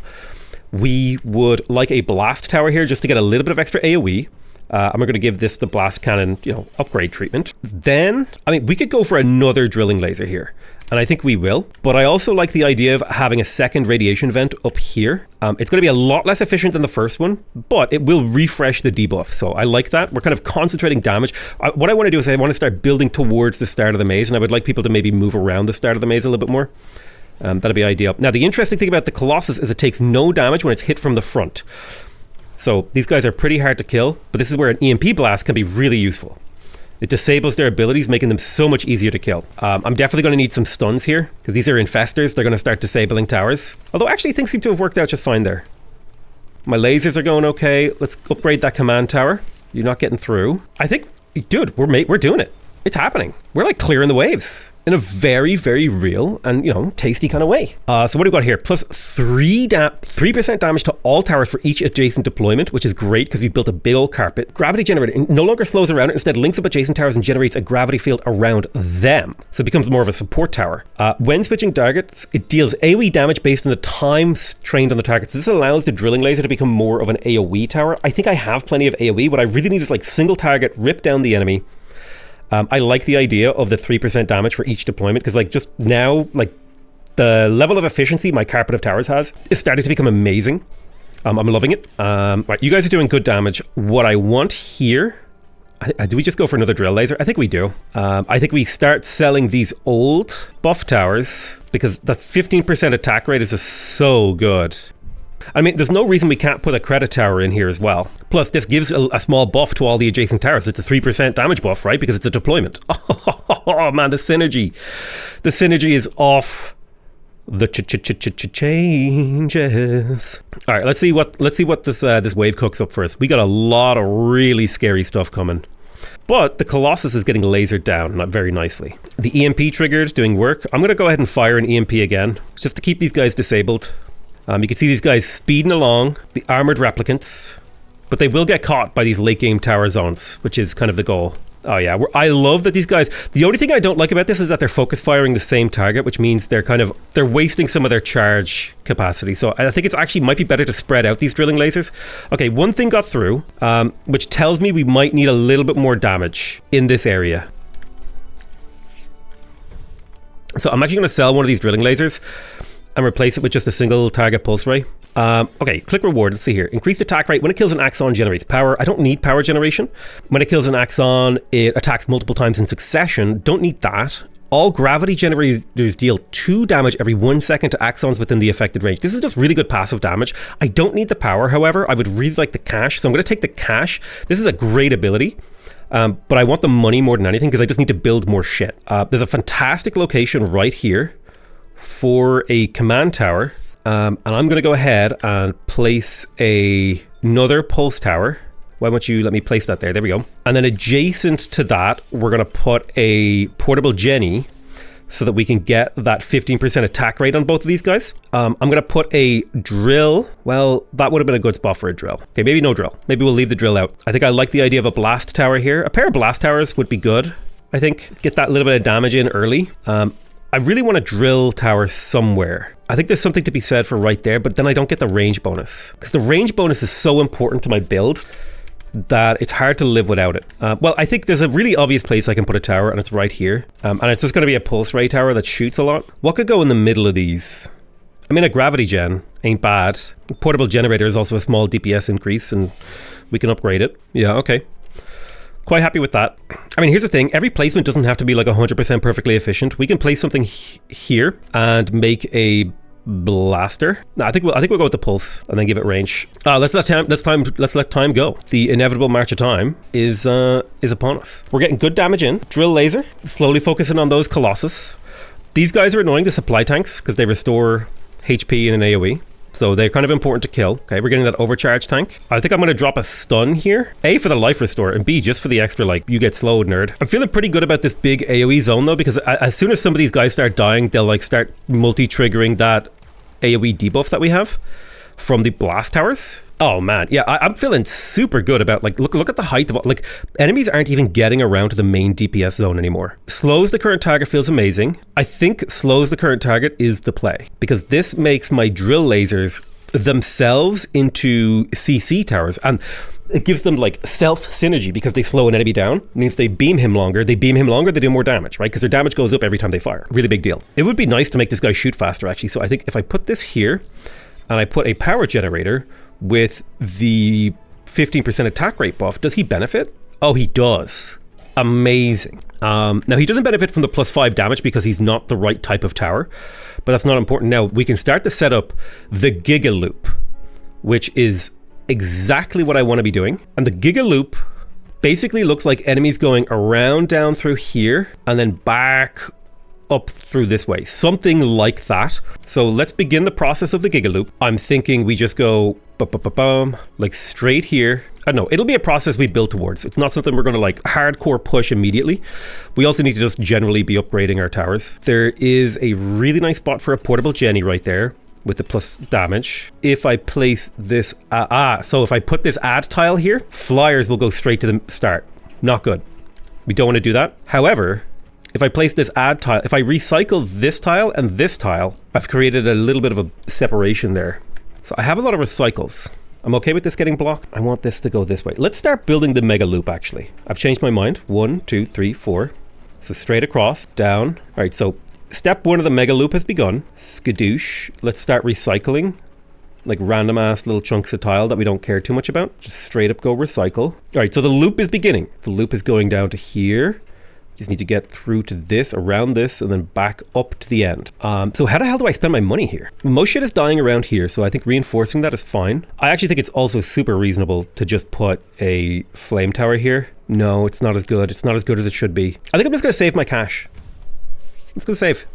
We would like a blast tower here just to get a little bit of extra AoE. And we're going to give this the blast cannon, upgrade treatment. Then, I mean, we could go for another drilling laser here, and I think we will. But I also like the idea of having a second radiation vent up here. It's going to be a lot less efficient than the first one, but it will refresh the debuff. So I like that. We're kind of concentrating damage. What I want to do is I want to start building towards the start of the maze, and I would like people to maybe move around the start of the maze a little bit more. That'd be ideal. Now, the interesting thing about the Colossus is it takes no damage when it's hit from the front. So these guys are pretty hard to kill, but this is where an EMP blast can be really useful. It disables their abilities, making them so much easier to kill. I'm definitely going to need some stuns here, because these are infestors. They're going to start disabling towers. Although actually things seem to have worked out just fine there. My lasers are going okay. Let's upgrade that command tower. You're not getting through. I think, dude, we're doing it. It's happening. We're like clearing the waves in a very, very real and, tasty kind of way. So what do we got here? Plus 3% damage to all towers for each adjacent deployment, which is great because we've built a big old carpet. Gravity generator no longer slows around it, instead links up adjacent towers and generates a gravity field around them. So it becomes more of a support tower. When switching targets, it deals AoE damage based on the time trained on the target. So this allows the drilling laser to become more of an AoE tower. I think I have plenty of AoE. What I really need is like single target, rip down the enemy. I like the idea of the 3% damage for each deployment, because just now, the level of efficiency my carpet of towers has is starting to become amazing. I'm loving it. Right, you guys are doing good damage. What I want here, do we just go for another drill laser? I think we do. I think we start selling these old buff towers, because that 15% attack rate is just so good. I mean, there's no reason we can't put a credit tower in here as well. Plus, this gives a small buff to all the adjacent towers. It's a 3% damage buff, right? Because it's a deployment. Oh man, the synergy. The synergy is off the changes. All right, let's see what this wave cooks up for us. We got a lot of really scary stuff coming. But the Colossus is getting lasered down very nicely. The EMP triggered, doing work. I'm going to go ahead and fire an EMP again, just to keep these guys disabled. You can see these guys speeding along, the armored replicants, but they will get caught by these late game tower zones, which is kind of the goal. Oh yeah, I love that these guys, the only thing I don't like about this is that they're focus firing the same target, which means they're wasting some of their charge capacity. So I think it's actually might be better to spread out these drilling lasers. Okay, one thing got through, which tells me we might need a little bit more damage in this area. So I'm actually going to sell one of these drilling lasers and replace it with just a single target pulse ray. Okay, click reward. Let's see here. Increased attack rate. When it kills an Axon, generates power. I don't need power generation. When it kills an Axon, it attacks multiple times in succession. Don't need that. All gravity generators deal 2 damage every 1 second to Axons within the affected range. This is just really good passive damage. I don't need the power, however. I would really like the cash, so I'm going to take the cash. This is a great ability. But I want the money more than anything because I just need to build more shit. There's a fantastic location right here for a command tower, and I'm going to go ahead and place another pulse tower. Why don't you let me place that there? There we go. And then adjacent to that, we're going to put a portable Jenny so that we can get that 15% attack rate on both of these guys. I'm going to put a drill. Well, that would have been a good spot for a drill. Okay, maybe no drill. Maybe we'll leave the drill out. I think I like the idea of a blast tower here. A pair of blast towers would be good, I think. Get that little bit of damage in early. I really want a drill tower somewhere. I think there's something to be said for right there, but then I don't get the range bonus. Because the range bonus is so important to my build that it's hard to live without it. Well, I think there's a really obvious place I can put a tower, and it's right here. And it's just going to be a pulse ray tower that shoots a lot. What could go in the middle of these? I mean, a gravity gen ain't bad. Portable generator is also a small DPS increase, and we can upgrade it. Yeah, okay. Quite happy with that. I mean, here's the thing. Every placement doesn't have to be like 100% perfectly efficient. We can place something here and make a blaster. No, I think we'll go with the pulse and then give it range. Let's let time go. The inevitable march of time is upon us. We're getting good damage in. Drill laser, slowly focusing on those Colossus. These guys are annoying, the supply tanks, because they restore HP in an AoE. So they're kind of important to kill. Okay, we're getting that overcharge tank. I think I'm going to drop a stun here. A, for the life restore, and B, just for the extra, like, you get slowed, nerd. I'm feeling pretty good about this big AoE zone, though, because as soon as some of these guys start dying, they'll, like, start multi-triggering that AoE debuff that we have from the blast towers. Oh man, yeah, I'm feeling super good about, like, look at the height of, like, enemies aren't even getting around to the main DPS zone anymore. Slows the current target feels amazing. I think slows the current target is the play, because this makes my drill lasers themselves into CC towers, and it gives them like self synergy because they slow an enemy down. It means they beam him longer, they do more damage, right? Because their damage goes up every time they fire. Really big deal. It would be nice to make this guy shoot faster, actually. So I think if I put this here and I put a power generator with the 15% attack rate buff, does he benefit? Oh, he does. Amazing. Now he doesn't benefit from the +5 damage because he's not the right type of tower, but that's not important. Now we can start to set up the Giga Loop, which is exactly what I want to be doing. And the Giga Loop basically looks like enemies going around down through here and then back up through this way, something like that. So let's begin the process of the Giga Loop. I'm thinking we just go like straight here. I don't know, it'll be a process we build towards. It's not something we're going to like hardcore push immediately. We also need to just generally be upgrading our towers. There is a really nice spot for a portable Jenny right there with the plus damage. If I place this, so if I put this add tile here, flyers will go straight to the start. Not good. We don't want to do that. However, if I place this add tile, if I recycle this tile and this tile, I've created a little bit of a separation there. So I have a lot of recycles. I'm okay with this getting blocked. I want this to go this way. Let's start building the mega loop, actually. I've changed my mind. 1, 2, 3, 4. So straight across, down. All right, so step 1 of the mega loop has begun. Skadoosh. Let's start recycling. Like random ass little chunks of tile that we don't care too much about. Just straight up go recycle. All right, so the loop is beginning. The loop is going down to here. Just need to get through to this, around this, and then back up to the end. So how the hell do I spend my money here? Most shit is dying around here, so I think reinforcing that is fine. I actually think it's also super reasonable to just put a flame tower here. No, it's not as good. It's not as good as it should be. I think I'm just going to save my cash. Let's go save.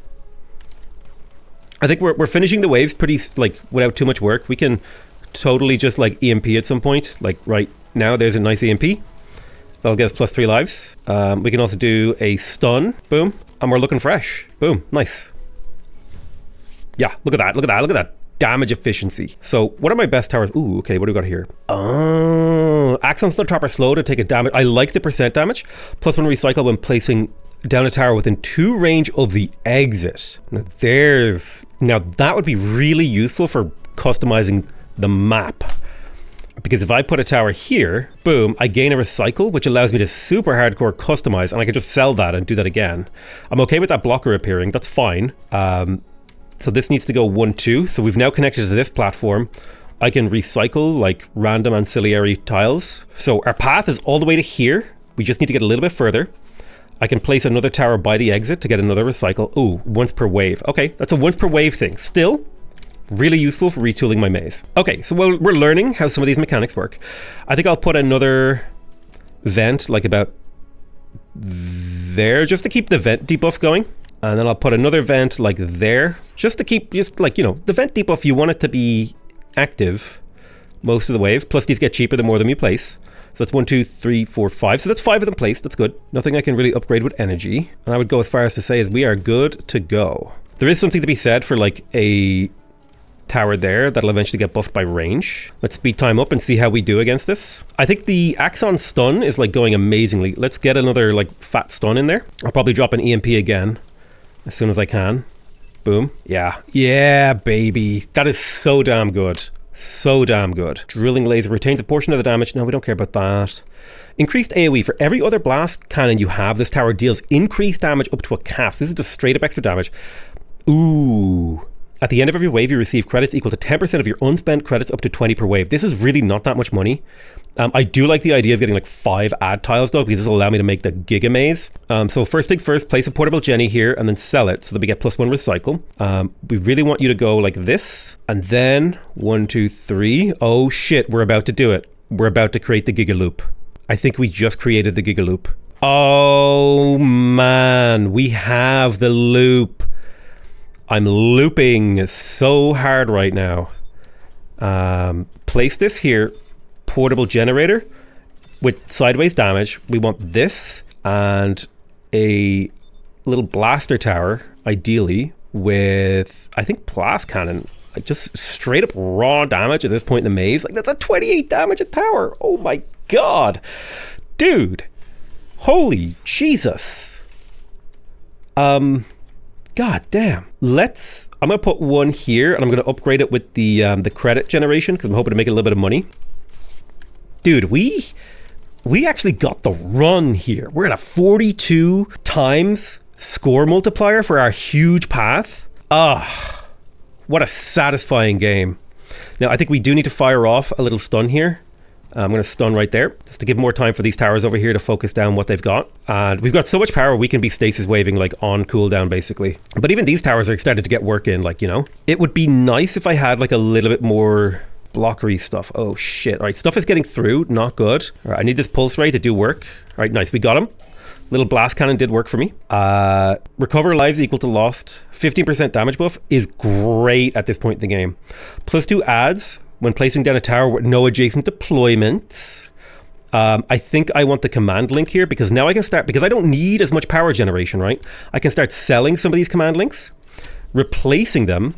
I think we're finishing the waves pretty, like, without too much work. We can totally just, like, EMP at some point. Like, right now, there's a nice EMP. That'll get us +3 lives. We can also do a stun. Boom. And we're looking fresh. Boom. Nice. Yeah, look at that. Look at that. Look at that damage efficiency. So what are my best towers? Ooh, okay. What do we got here? Oh, Axon TD are slow to take a damage. I like the % damage. +1 recycle when placing down a tower within 2 range of the exit. Now that would be really useful for customizing the map. Because if I put a tower here, boom, I gain a recycle, which allows me to super hardcore customize, and I can just sell that and do that again. I'm okay with that blocker appearing, that's fine. So this needs to go 1, 2. So we've now connected to this platform. I can recycle like random ancillary tiles. So our path is all the way to here. We just need to get a little bit further. I can place another tower by the exit to get another recycle. Ooh, once per wave. Okay, that's a once per wave thing. Still, really useful for retooling my maze. Okay, so we're learning how some of these mechanics work. I think I'll put another vent like about there just to keep the vent debuff going. And then I'll put another vent like there just to keep, just like, you know, the vent debuff, you want it to be active most of the wave. Plus these get cheaper the more them you place. So that's 1, 2, 3, 4, 5. So that's 5 of them placed. That's good. Nothing I can really upgrade with energy. And I would go as far as to say is we are good to go. There is something to be said for like a tower there that'll eventually get buffed by range. Let's speed time up and see how we do against this. I think the Axon stun is like going amazingly. Let's get another like fat stun in there. I'll probably drop an EMP again as soon as I can. Boom. Yeah, baby. That is so damn good. So damn good. Drilling laser retains a portion of the damage. No, we don't care about that. Increased AoE. For every other blast cannon you have, this tower deals increased damage up to a cap. So this is just straight up extra damage. Ooh. At the end of every wave, you receive credits equal to 10% of your unspent credits up to 20 per wave. This is really not that much money. I do like the idea of getting like 5 add tiles though, because this will allow me to make the Giga Maze. So first things first, place a portable Jenny here and then sell it so that we get +1 recycle. We really want you to go like this. And then 1, 2, 3. Oh shit, we're about to do it. We're about to create the Giga Loop. I think we just created the Giga Loop. Oh man, we have the loop. I'm looping so hard right now. Place this here, portable generator with sideways damage. We want this and a little blaster tower, ideally, with, I think, blast cannon. Like just straight up raw damage at this point in the maze. Like that's a 28 damage a tower. Oh my god. Dude. Holy Jesus. God damn. I'm gonna put one here and I'm gonna upgrade it with the credit generation because I'm hoping to make a little bit of money. Dude, we actually got the run here. We're at a 42 times score multiplier for our huge path. What a satisfying game. Now, I think we do need to fire off a little stun here. I'm going to stun right there, just to give more time for these towers over here to focus down what they've got. And we've got so much power, we can be stasis waving like on cooldown, basically. But even these towers are starting to get work in, like, you know. It would be nice if I had like a little bit more blockery stuff. Oh, shit. All right, stuff is getting through. Not good. All right, I need this pulse ray to do work. All right, nice. We got him. Little blast cannon did work for me. Recover lives equal to lost. 15% damage buff is great at this point in the game. +2 adds when placing down a tower with no adjacent deployments. I think I want the command link here because now I can start, because I don't need as much power generation, right? I can start selling some of these command links, replacing them,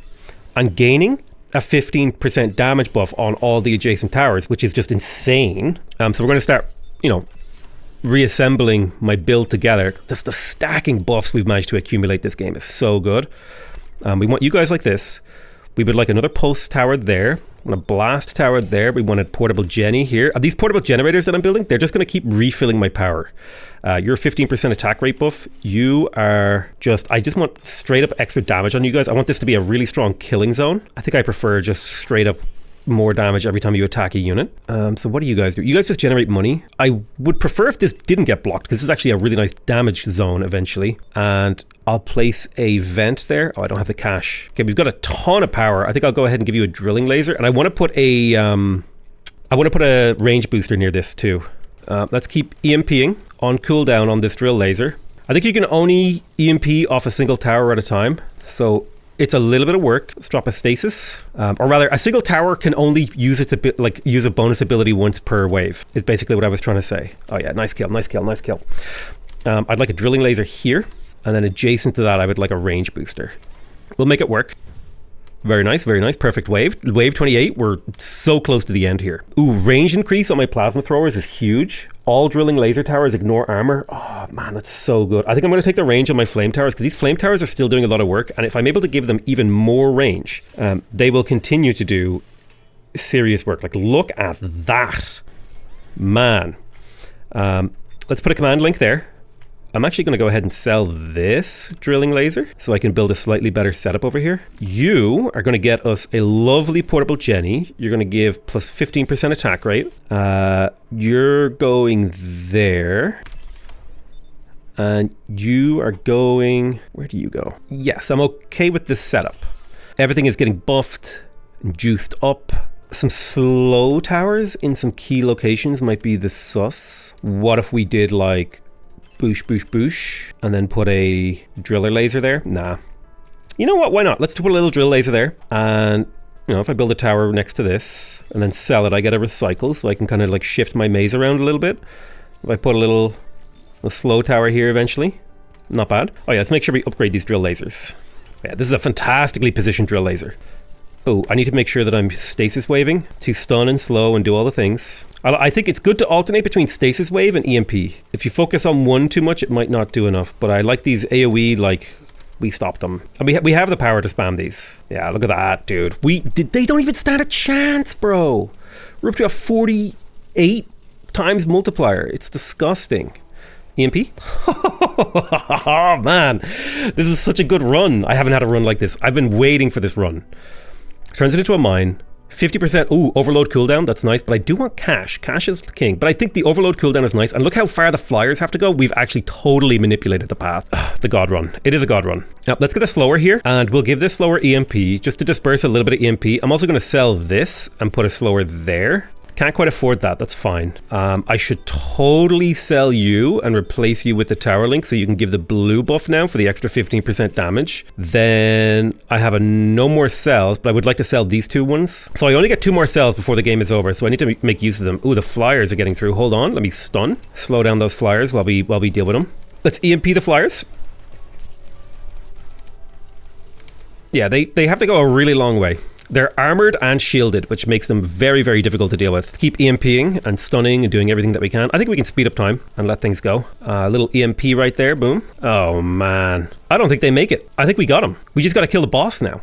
and gaining a 15% damage buff on all the adjacent towers, which is just insane. So we're going to start, you know, reassembling my build together. Just the stacking buffs we've managed to accumulate this game is so good. We want you guys like this. We would like another pulse tower there. I want a blast tower there. We want a portable Jenny here. These portable generators that I'm building, they're just going to keep refilling my power. You're 15% attack rate buff. You are just, I just want straight up extra damage on you guys. I want this to be a really strong killing zone. I think I prefer just straight up more damage every time you attack a unit. So what do you guys do? You guys just generate money. I would prefer if this didn't get blocked, because this is actually a really nice damage zone eventually. And I'll place a vent there. Oh, I don't have the cash. Okay, we've got a ton of power. I think I'll go ahead and give you a drilling laser. And I want to put a range booster near this too. Let's keep EMPing on cooldown on this drill laser. I think you can only EMP off a single tower at a time. So it's a little bit of work. Let's drop a stasis, or rather, a single tower can only use its use a bonus ability once per wave. Is basically what I was trying to say. Oh yeah, nice kill, nice kill, nice kill. I'd like a drilling laser here, and then adjacent to that, I would like a range booster. We'll make it work. Very nice, perfect wave. Wave 28, we're so close to the end here. Ooh, range increase on my plasma throwers is huge. All drilling laser towers ignore armor. Oh man, that's so good. I think I'm going to take the range on my flame towers because these flame towers are still doing a lot of work, and if I'm able to give them even more range, they will continue to do serious work. Like, look at that, man. Let's put a command link there. I'm actually going to go ahead and sell this drilling laser so I can build a slightly better setup over here. You are going to get us a lovely portable Jenny. You're going to give plus 15% attack rate. You're going there. And you are going... Where do you go? Yes, I'm okay with this setup. Everything is getting buffed and juiced up. Some slow towers in some key locations might be the sus. What if we did like... boosh, boosh, boosh, and then put a driller laser there? Nah. You know what? Why not? Let's put a little drill laser there. And, you know, if I build a tower next to this and then sell it, I get a recycle, so I can kind of like shift my maze around a little bit. If I put a slow tower here eventually, not bad. Oh yeah, let's make sure we upgrade these drill lasers. Yeah, this is a fantastically positioned drill laser. Oh, I need to make sure that I'm stasis waving to stun and slow and do all the things. I think it's good to alternate between stasis wave and EMP. If you focus on one too much, it might not do enough. But I like these AoE, like, we stopped them. And we have the power to spam these. Yeah, look at that, dude. They don't even stand a chance, bro. We're up to a 48 times multiplier. It's disgusting. EMP? Oh, man. This is such a good run. I haven't had a run like this. I've been waiting for this run. Turns it into a mine. 50%. Ooh, overload cooldown. That's nice. But I do want cash. Cash is the king. But I think the overload cooldown is nice. And look how far the flyers have to go. We've actually totally manipulated the path. The god run. It is a god run. Now, let's get a slower here. And we'll give this slower EMP just to disperse a little bit of EMP. I'm also going to sell this and put a slower there. Can't quite afford that. That's fine. I should totally sell you and replace you with the tower link so you can give the blue buff now for the extra 15% damage. Then I have no more cells, but I would like to sell these 2 ones. So I only get 2 more cells before the game is over, so I need to make use of them. Ooh, the flyers are getting through. Hold on, let me stun. Slow down those flyers while we deal with them. Let's EMP the flyers. Yeah, they have to go a really long way. They're armored and shielded, which makes them very, very difficult to deal with. Keep EMPing and stunning and doing everything that we can. I think we can speed up time and let things go. A little EMP right there, boom. Oh man, I don't think they make it. I think we got them. We just got to kill the boss now.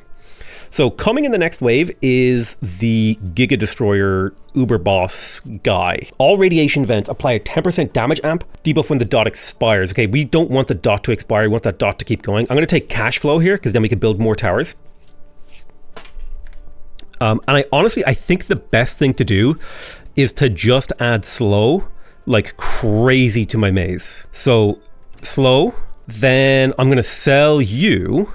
So coming in the next wave is the Giga Destroyer Uber Boss guy. All radiation vents apply a 10% damage amp, debuff when the dot expires. Okay, we don't want the dot to expire. We want that dot to keep going. I'm going to take cash flow here because then we can build more towers. And I think the best thing to do is to just add slow like crazy to my maze. So slow, then I'm going to sell you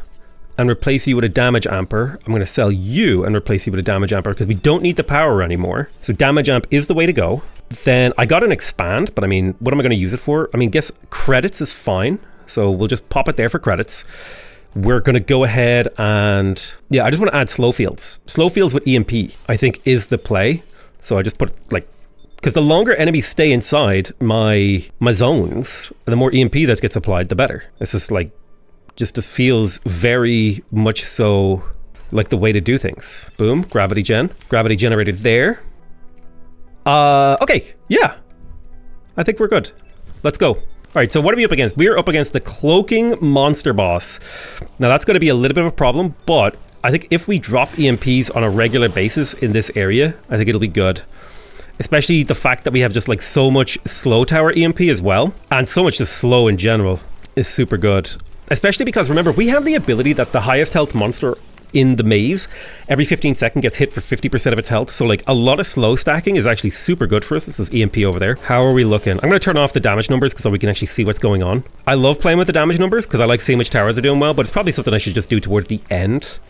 and replace you with a damage amper. I'm going to sell you and replace you with a damage amper because we don't need the power anymore. So damage amp is the way to go. Then I got an expand, but I mean, what am I going to use it for? I mean, guess credits is fine. So we'll just pop it there for credits. We're going to go ahead and, yeah, I just want to add slow fields. Slow fields with EMP, I think, is the play. So I just put like, because the longer enemies stay inside my zones, and the more EMP that gets applied, the better. It's just like, just feels very much so like the way to do things. Boom, gravity generated there. Okay, yeah. I think we're good. Let's go. All right, so what are we up against? We are up against the cloaking monster boss. Now that's going to be a little bit of a problem, but I think if we drop EMPs on a regular basis in this area, I think it'll be good. Especially the fact that we have just like so much slow tower EMP as well, and so much just slow in general is super good. Especially because remember, we have the ability that the highest health monster in the maze every 15 seconds gets hit for 50% of its health. So like a lot of slow stacking is actually super good for us. This is EMP over there. How are we looking? I'm going to turn off the damage numbers so we can actually see what's going on. I love playing with the damage numbers because I like seeing which towers are doing well, but it's probably something I should just do towards the end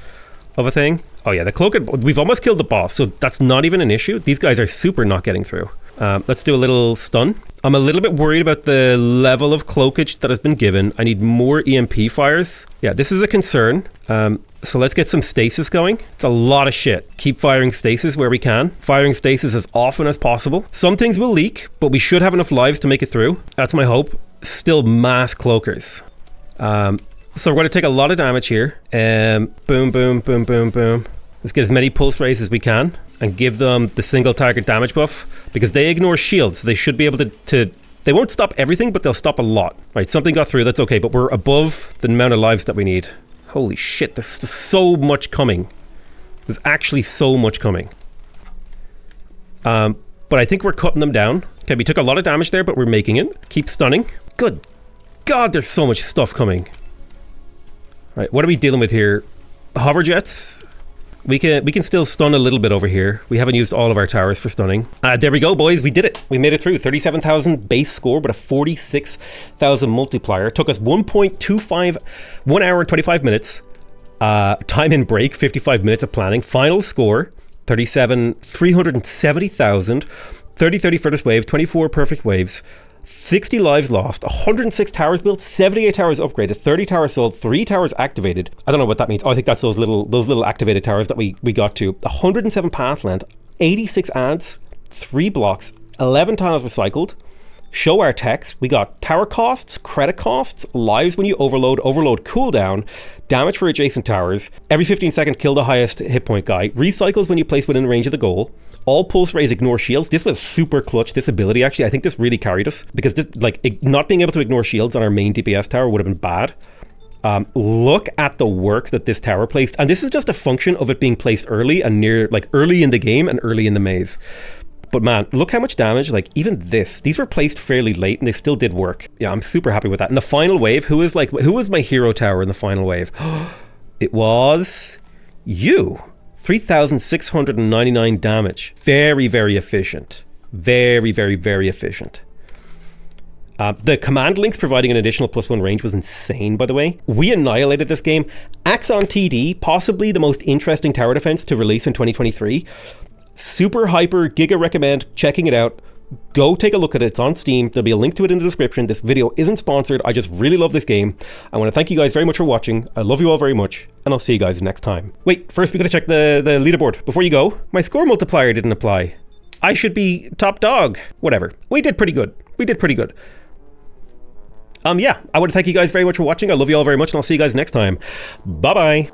of a thing. Oh yeah, the cloak, we've almost killed the boss, so that's not even an issue. These guys are super not getting through. Let's do a little stun. I'm a little bit worried about the level of cloakage that has been given. I need more EMP fires. Yeah, this is a concern. So let's get some stasis going. It's a lot of shit. Keep firing stasis where we can. Firing stasis as often as possible. Some things will leak, but we should have enough lives to make it through. That's my hope. Still mass cloakers. So we're going to take a lot of damage here. Boom, boom, boom, boom, boom. Let's get as many pulse rays as we can and give them the single target damage buff because they ignore shields. So they should be able to they won't stop everything, but they'll stop a lot. Right, something got through, that's okay, but we're above the amount of lives that we need. Holy shit, there's just so much coming. There's actually so much coming. But I think we're cutting them down. Okay, we took a lot of damage there, but we're making it. Keep stunning. Good God, there's so much stuff coming. All right, what are we dealing with here? Hover jets. We can still stun a little bit over here. We haven't used all of our towers for stunning. There we go, boys. We did it. We made it through. 37,000 base score, but a 46,000 multiplier. It took us 1.25, 1 hour and 25 minutes. Time in break, 55 minutes of planning. Final score, 370,000. 30 first wave, 24 perfect waves. 60 lives lost, 106 towers built, 78 towers upgraded, 30 towers sold, 3 towers activated. I don't know what that means. Oh, I think that's those little activated towers that we got to. 107 path length, 86 adds, 3 blocks, 11 tiles recycled. Show our text. We got tower costs, credit costs, lives when you overload cooldown, damage for adjacent towers, every 15 seconds kill the highest hit point guy, recycles when you place within range of the goal. All pulse rays ignore shields. This was super clutch, this ability actually. I think this really carried us because this, like, not being able to ignore shields on our main DPS tower would have been bad. Look at the work that this tower placed, and this is just a function of it being placed early and near, like, early in the game and early in the maze. But man, look how much damage, like even these were placed fairly late and they still did work. Yeah, I'm super happy with that. In the final wave, who was my hero tower in the final wave? It was you. 3,699 damage. Very, very efficient. Very, very, very efficient. The command links providing an additional +1 range was insane, by the way. We annihilated this game. Axon TD, possibly the most interesting tower defense to release in 2023. Super hyper giga recommend checking it out. Go take a look at it. It's on Steam. There'll be a link to it in the description. This video isn't sponsored. I just really love this game. I want to thank you guys very much for watching. I love you all very much, and I'll see you guys next time. Wait, first we gotta check the leaderboard. Before you go, my score multiplier didn't apply. I should be top dog. Whatever. We did pretty good. Yeah, I want to thank you guys very much for watching. I love you all very much, and I'll see you guys next time. Bye-bye.